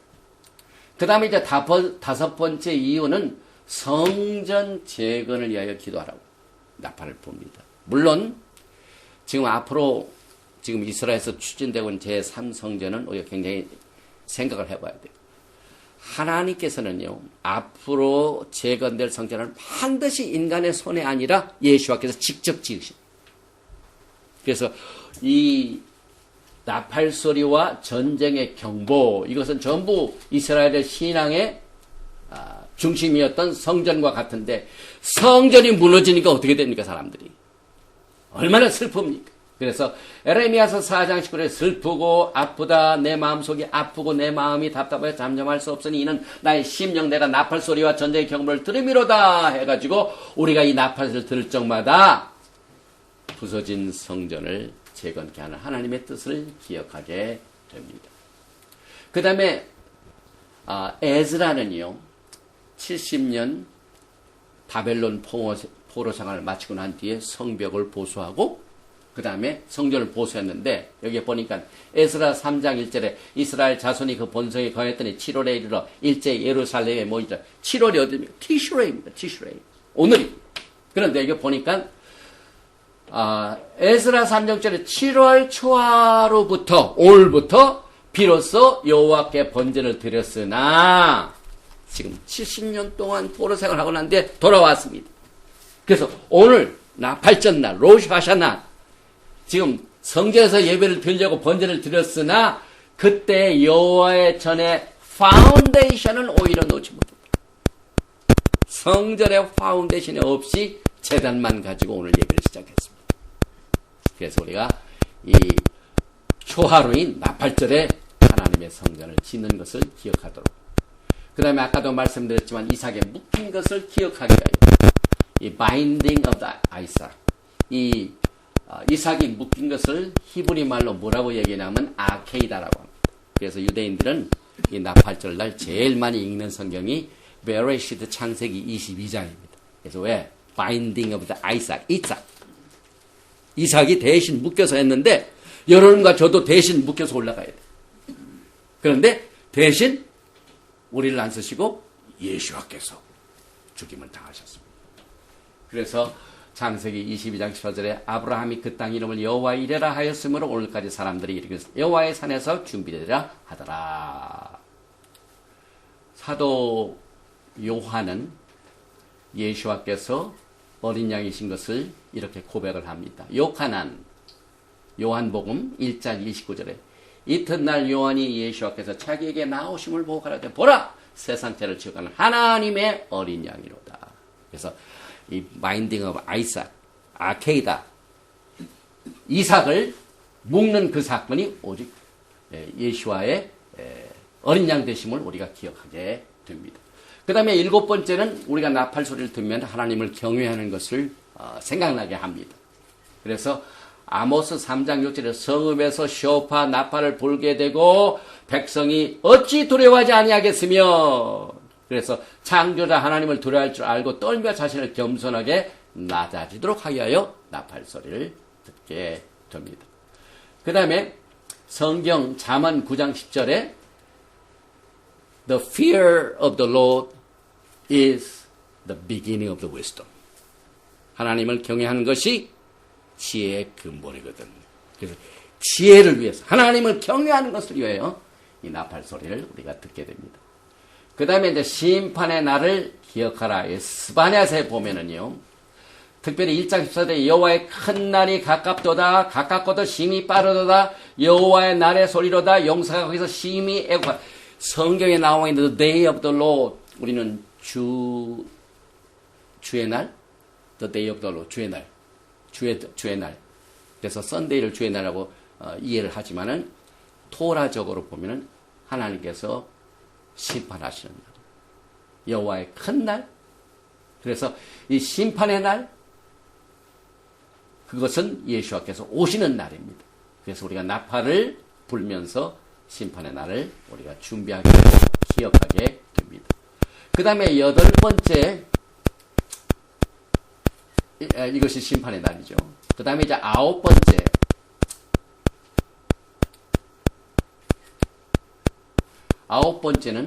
그 다음에 이제 다섯 번째 이유는 성전 재건을 위하여 기도하라고 나팔을 봅니다. 물론 지금 앞으로 지금 이스라엘에서 추진되고 있는 제3성전은 우리가 굉장히 생각을 해봐야 돼요. 하나님께서는요, 앞으로 재건될 성전을 반드시 인간의 손에 아니라 예수와께서 직접 지으십니다. 그래서 이 나팔 소리와 전쟁의 경보, 이것은 전부 이스라엘의 신앙의 중심이었던 성전과 같은데, 성전이 무너지니까 어떻게 됩니까, 사람들이? 얼마나 슬픕니까? 그래서 에레미야서 4장 19절에 슬프고 아프다 내 마음속이 아프고 내 마음이 답답하여 잠잠할 수 없으니 이는 나의 심령 내가 나팔 소리와 전쟁의 경보를 들음이로다 해가지고 우리가 이 나팔을 들을 적마다 부서진 성전을 재건케 하는 하나님의 뜻을 기억하게 됩니다. 그 다음에 에즈라는요 70년 바벨론 포로 생활을 마치고 난 뒤에 성벽을 보수하고 그 다음에 성전을 보수했는데 여기에 보니까 에스라 3장 1절에 이스라엘 자손이 그 본성에 거했더니 7월에 이르러 일제 예루살렘에 모이자. 7월이 어디입니까? 티슈레이입니다. 티슈레이. 오늘입니다. 그런데 여기 보니까 에스라 3장 1절에 7월 초하루부터 오늘부터 비로소 여호와께 번제를 드렸으나 지금 70년 동안 포로 생활하고 난 뒤에 돌아왔습니다. 그래서 오늘 나팔절날 로시 하샤날 지금 성전에서 예배를 드리려고 번제를 드렸으나 그때 여호와의 전에 파운데이션을 오히려 놓지 못했다. 성전의 파운데이션이 없이 제단만 가지고 오늘 예배를 시작했습니다. 그래서 우리가 이 초하루인 나팔절에 하나님의 성전을 짓는 것을 기억하도록, 그 다음에 아까도 말씀드렸지만 이삭에 묶인 것을 기억하게 하여 이 binding of the Isaac, 이 이삭이 묶인 것을 히브리 말로 뭐라고 얘기하냐면 아케이다라고 합니다. 그래서 유대인들은 이 나팔절 날 제일 많이 읽는 성경이 베레시트 창세기 22장입니다. 그래서 왜? Binding of the Isaac, 이삭이 대신 묶여서 했는데 여러분과 저도 대신 묶여서 올라가야 돼요. 그런데 대신 우리를 안 쓰시고 예수와께서 죽임을 당하셨습니다. 그래서 창세기 22장 18절에 아브라함이 그 땅 이름을 여호와 이레라 하였으므로 오늘까지 사람들이 이르기를 여호와의 산에서 준비되리라 하더라. 사도 요한은 예수와께서 어린 양이신 것을 이렇게 고백을 합니다. 요한복음 1장 29절에 이튿날 요한이 예수와께서 자기에게 나오심을 보고 가라되 보라 세상 죄를 지어가는 하나님의 어린 양이로다. 그래서 이 마인딩 오브 아이삭, 아케이다, 이삭을 묶는 그 사건이 오직 예수와의 어린 양 되심을 우리가 기억하게 됩니다. 그 다음에 7번째는 우리가 나팔 소리를 듣면 하나님을 경외하는 것을 생각나게 합니다. 그래서 아모스 3장 6절에 성읍에서 쇼파 나팔을 불게 되고 백성이 어찌 두려워하지 아니하겠으며, 그래서 창조자 하나님을 두려워할 줄 알고 떨며 자신을 겸손하게 낮아지도록 하여 나팔 소리를 듣게 됩니다. 그 다음에 성경 잠언 9장 10절에 The fear of the Lord is the beginning of the wisdom. 하나님을 경외하는 것이 지혜의 근본이거든. 그래서 지혜를 위해서, 하나님을 경외하는 것을 위하여 이 나팔 소리를 우리가 듣게 됩니다. 그 다음에 이제 심판의 날을 기억하라. 스바냐서에 보면은요, 특별히 1장 14절에 여호와의 큰 날이 가깝도다. 가깝고도 심히 빠르도다. 여호와의 날의 소리로다. 용사가 거기서 심히 애고. 성경에 나와 있는 The Day of the Lord. 우리는 주의 날? The Day of the Lord. 주의 날. 주의 날. 그래서 썬데이를 주의 날이라고 이해를 하지만은 토라적으로 보면은 하나님께서 심판하시는 날. 여호와의 큰 날. 그래서 이 심판의 날, 그것은 예수와께서 오시는 날입니다. 그래서 우리가 나팔을 불면서 심판의 날을 우리가 준비하게 되고 기억하게 됩니다. 그 다음에 8번째, 이것이 심판의 날이죠. 그 다음에 이제 9번째, 아홉 번째는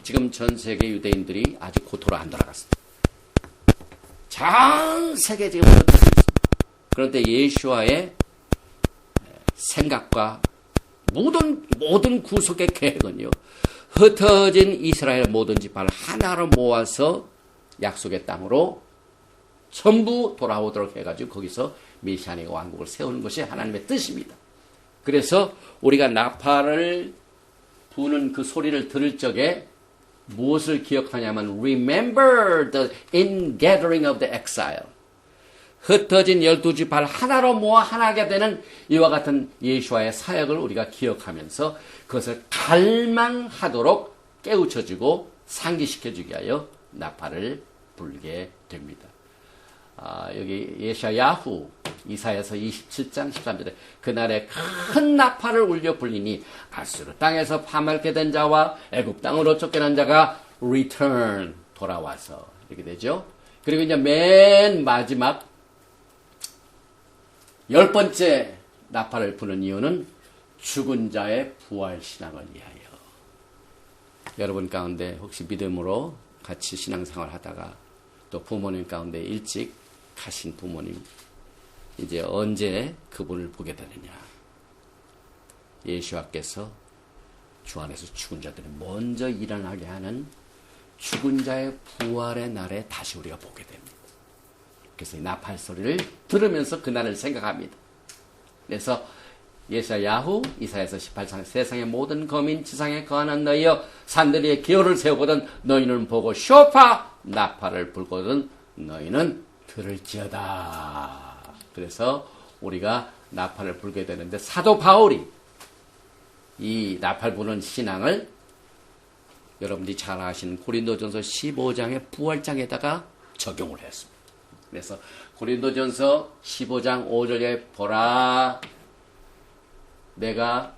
지금 전 세계 유대인들이 아직 고토로 안 돌아갔습니다. 전 세계 지금 흩어져 있습니다. 그런데 예수와의 생각과 모든 구속의 계획은요, 흩어진 이스라엘 모든 지파를 하나로 모아서 약속의 땅으로 전부 돌아오도록 해가지고 거기서 메시아닉 왕국을 세우는 것이 하나님의 뜻입니다. 그래서 우리가 나팔을 부는 그 소리를 들을 적에 무엇을 기억하냐면 Remember the ingathering of the exile. 흩어진 12지파를 하나로 모아 하나가 되는 이와 같은 예수와의 사역을 우리가 기억하면서 그것을 갈망하도록 깨우쳐주고 상기시켜주기 위하여 나팔을 불게 됩니다. 여기 예샤야후 이사야서 27장 13절에 그날에 큰 나팔을 울려 불리니 아수르 땅에서 파멸케 된 자와 애굽 땅으로 쫓겨난 자가 return 돌아와서 이렇게 되죠. 그리고 이제 맨 마지막 10번째 나팔을 부는 이유는 죽은 자의 부활 신앙을 위하여. 여러분 가운데 혹시 믿음으로 같이 신앙생활 하다가 또 부모님 가운데 일찍 가신 부모님, 이제 언제 그분을 보게 되느냐. 예수와께서 주 안에서 죽은 자들이 먼저 일어나게 하는 죽은 자의 부활의 날에 다시 우리가 보게 됩니다. 그래서 이 나팔 소리를 들으면서 그날을 생각합니다. 그래서 예사야후 이사야서 18장 세상의 모든 거민 지상에 거하는 너희여 산들이의 기호를 세우거든 너희는 보고 쇼파 나팔을 불거든 너희는 들을지어다. 그래서 우리가 나팔을 불게 되는데 사도 바울이 이 나팔 부는 신앙을 여러분들이 잘 아시는 고린도전서 15장의 부활장에다가 적용을 했습니다. 그래서 고린도전서 15장 5절에 보라 내가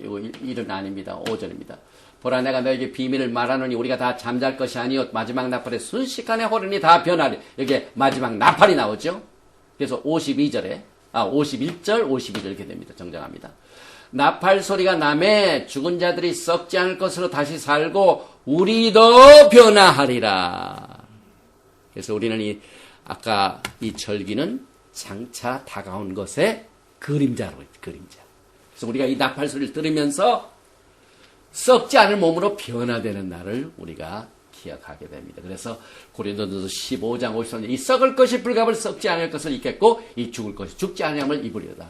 이거 1은 아닙니다. 5절입니다. 보라 내가 너에게 비밀을 말하노니 우리가 다 잠잘 것이 아니요 마지막 나팔에 순식간에 호련히 다 변하리. 여기에 마지막 나팔이 나오죠. 그래서 51절 52절 이렇게 됩니다. 정정합니다. 나팔 소리가 나매 죽은 자들이 썩지 않을 것으로 다시 살고 우리도 변화하리라. 그래서 우리는 아까 이 절기는 장차 다가온 것의 그림자. 그래서 우리가 이 나팔 소리를 들으면서 썩지 않을 몸으로 변화되는 날을 우리가 기억하게 됩니다. 그래서 고린도전서 15장 53절 이 썩을 것이 불갑을 썩지 않을 것을 입겠고 이 죽을 것이 죽지 않음을 입으리로다.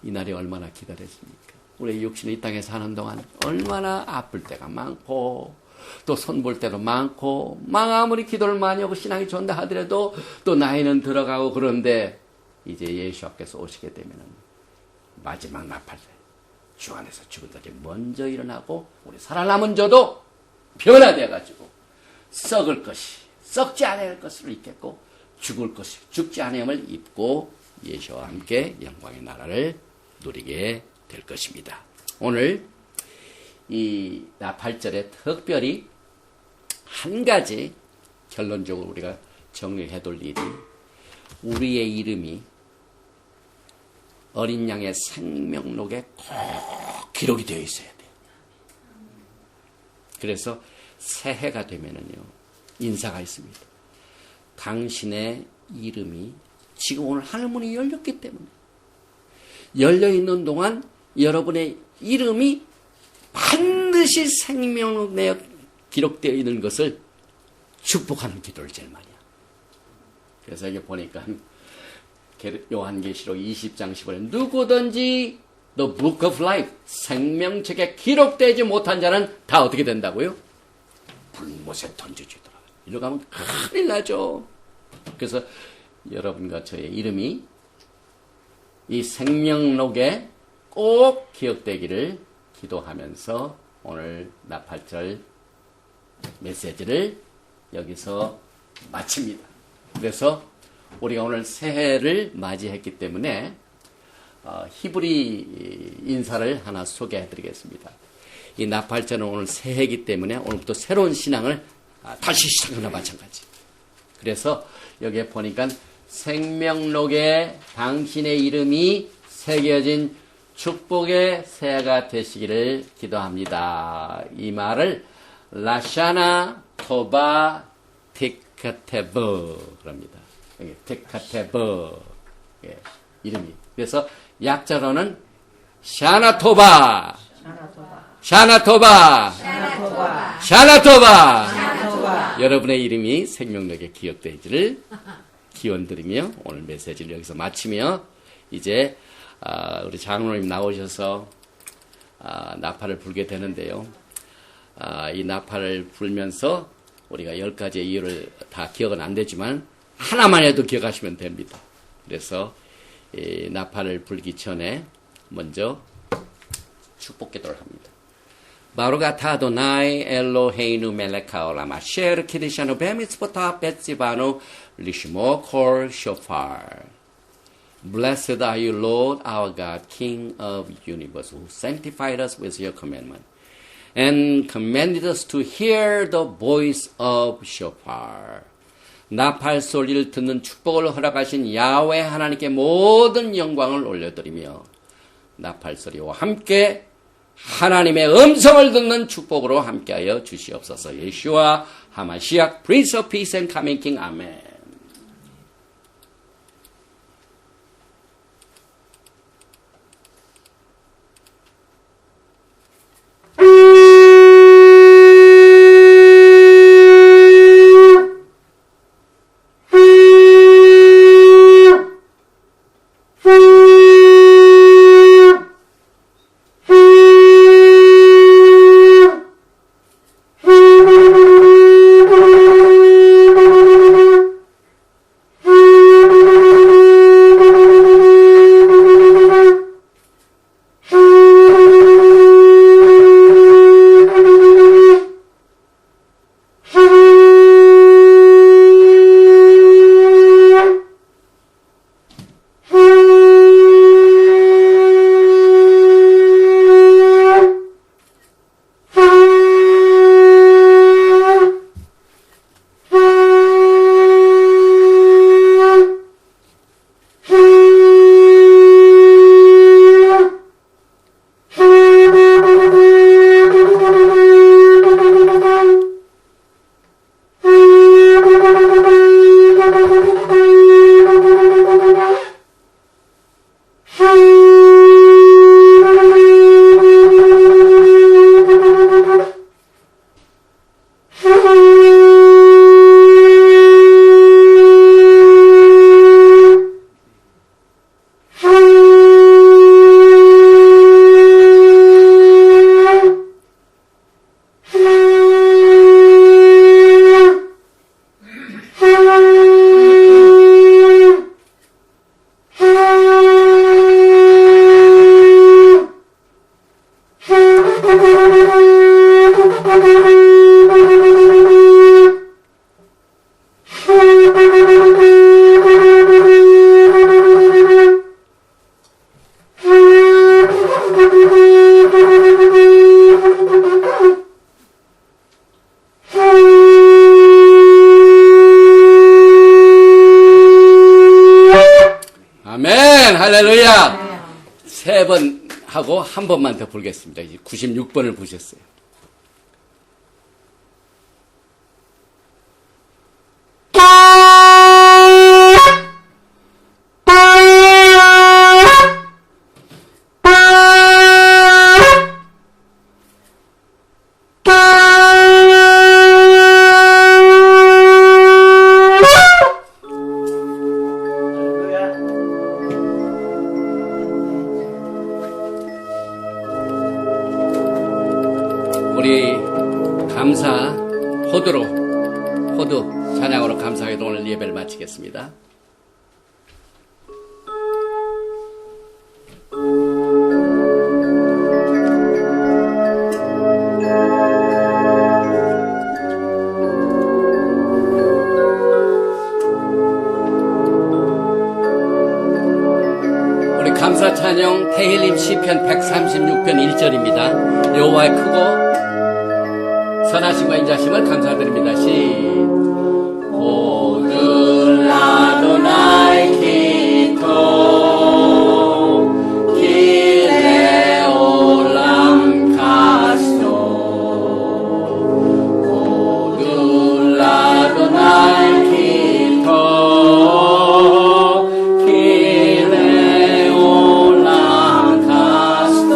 이 날이 얼마나 기다렸습니까? 우리 육신이 이 땅에 사는 동안 얼마나 아플 때가 많고 또 손볼 때도 많고 아무리 기도를 많이 하고 신앙이 좋다 하더라도 또 나이는 들어가고 그런데 이제 예수께서 오시게 되면 마지막 나팔 때 주 안에서 죽은 자들이 먼저 일어나고 우리 살아남은 자도 변화되어가지고 썩을 것이 썩지 않을 것을 입겠고 죽을 것이 죽지 않음을 입고 예수와 함께 영광의 나라를 누리게 될 것입니다. 오늘 이 나팔절에 특별히 한 가지 결론적으로 우리가 정리해둘 일이 우리의 이름이 어린 양의 생명록에 꼭 기록이 되어 있어야 돼요. 그래서 새해가 되면은요 인사가 있습니다. 당신의 이름이 지금 오늘 하늘문이 열렸기 때문에 열려있는 동안 여러분의 이름이 반드시 생명록 내에 기록되어 있는 것을 축복하는 기도를 제일 많이 해요. 그래서 여기 보니까 요한계시록 20장 10절 누구든지 The Book of Life 생명책에 기록되지 못한 자는 다 어떻게 된다고요? 불못에 던져지더라. 이러고 하면 큰일 나죠. 그래서 여러분과 저의 이름이 이 생명록에 꼭 기억되기를 기도하면서 오늘 나팔절 메시지를 여기서 마칩니다. 그래서 우리가 오늘 새해를 맞이했기 때문에 히브리 인사를 하나 소개해 드리겠습니다. 이 나팔절은 오늘 새해이기 때문에 오늘부터 새로운 신앙을 다시 시작하는 마찬가지. 그래서 여기에 보니까 생명록에 당신의 이름이 새겨진 축복의 새해가 되시기를 기도합니다. 이 말을 라샤나 토바 티카테브 그럽니다. 여기 티카테브 이름이. 그래서 약자로는 샤나토바 샤나토바 샤나토바 샤나토바 여러분의 이름이 생명록에 기억되기를 기원드리며 오늘 메시지를 여기서 마치며 이제 우리 장로님 나오셔서 나팔을 불게 되는데요. 이 나팔을 불면서 우리가 10가지의 이유를 다 기억은 안 되지만 하나만 해도 기억하시면 됩니다. 그래서 이 나팔을 불기 전에 먼저 축복 기도를 합니다. 바로가타 아도나이 엘로헤이누 멜레카올람 아셰르 키디샤누 베미츠포타 베츠바누 리시모 콜 쇼파르 Blessed are you, Lord, our God, King of the universe, who sanctified us with your commandment, and commanded us to hear the voice of shofar. 나팔 소리를 듣는 축복을 허락하신 야훼 하나님께 모든 영광을 올려드리며 나팔 소리와 함께 하나님의 음성을 듣는 축복으로 함께하여 주시옵소서. 예수와 하마시약, Prince of Peace and Coming King. 아멘. 할렐루야. 세 번 하고 한 번만 더 불겠습니다. 이제 96번을 부셨어요. 호두 찬양으로 감사하게도 오늘 예배를 마치겠습니다. 우리 감사 찬양 테일림 시편 136편 1절입니다. 여호와의 크고 선하심과 인자심을 감사드립니다. 오늘 아도나이 기토 길에 올람 가소 오늘 아도나이 기토 길에 올람 가소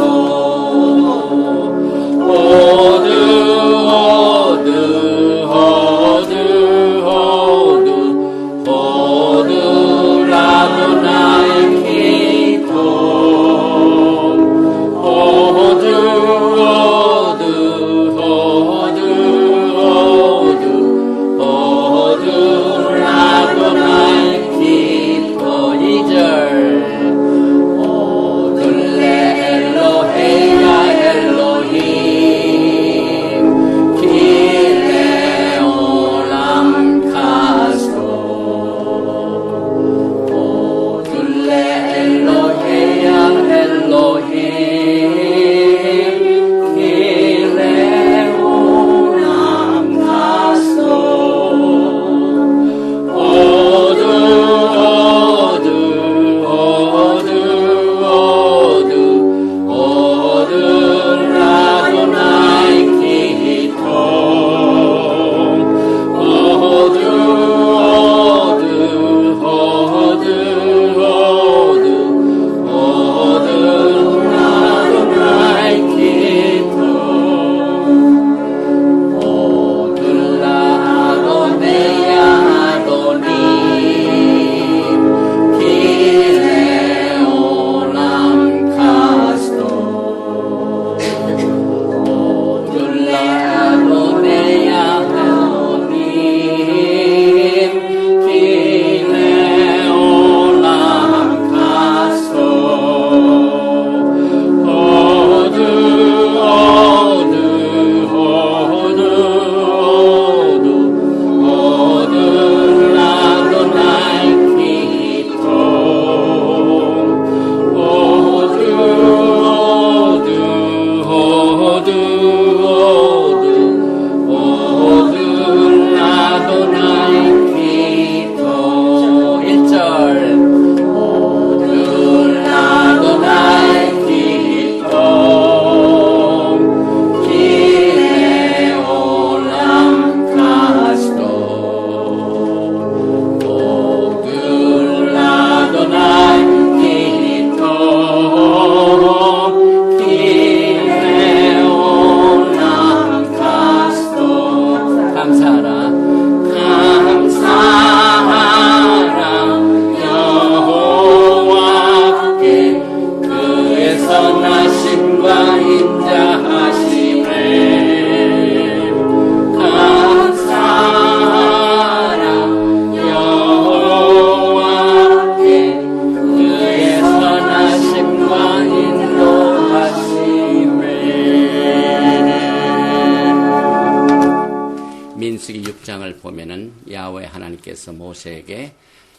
민수기 6장을 보면은 야훼 하나님께서 모세에게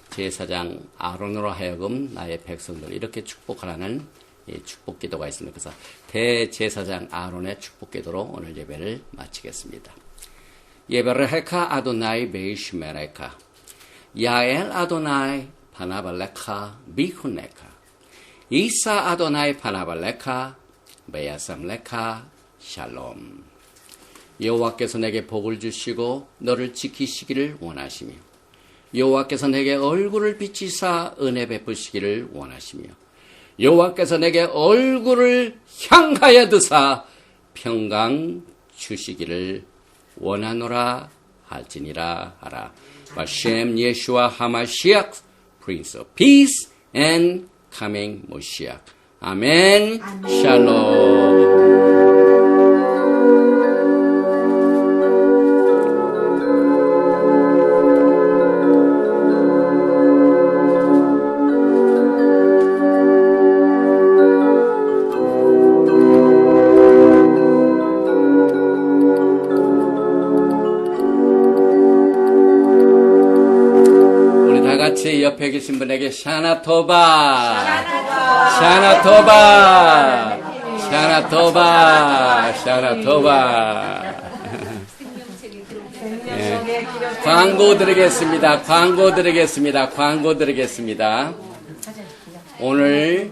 제사장 아론으로 하여금 나의 백성들 이렇게 축복하라는 축복 기도가 있습니다. 그래서 대제사장 아론의 축복 기도로 오늘 예배를 마치겠습니다. 예베르헤카 아도나이 베이시메레카 야엘 아도나이 파나발레카 비훈레카 이사 아도나이 파나발레카 베야삼레카 샬롬. 여호와께서 내게 복을 주시고 너를 지키시기를 원하시며 여호와께서 내게 얼굴을 비치사 은혜 베푸시기를 원하시며 여호와께서 내게 얼굴을 향하여 드사 평강 주시기를 원하노라 할지니라 하라. 바셈 예슈아 하마시악 Prince of Peace and Coming Moshiach. 아멘. 샬롬. 같이 옆에 계신 분에게 샤나토바, 샤나토바, 샤나토바, 샤나토바. 예. 광고 드리겠습니다. 광고 드리겠습니다. 광고 드리겠습니다. 오늘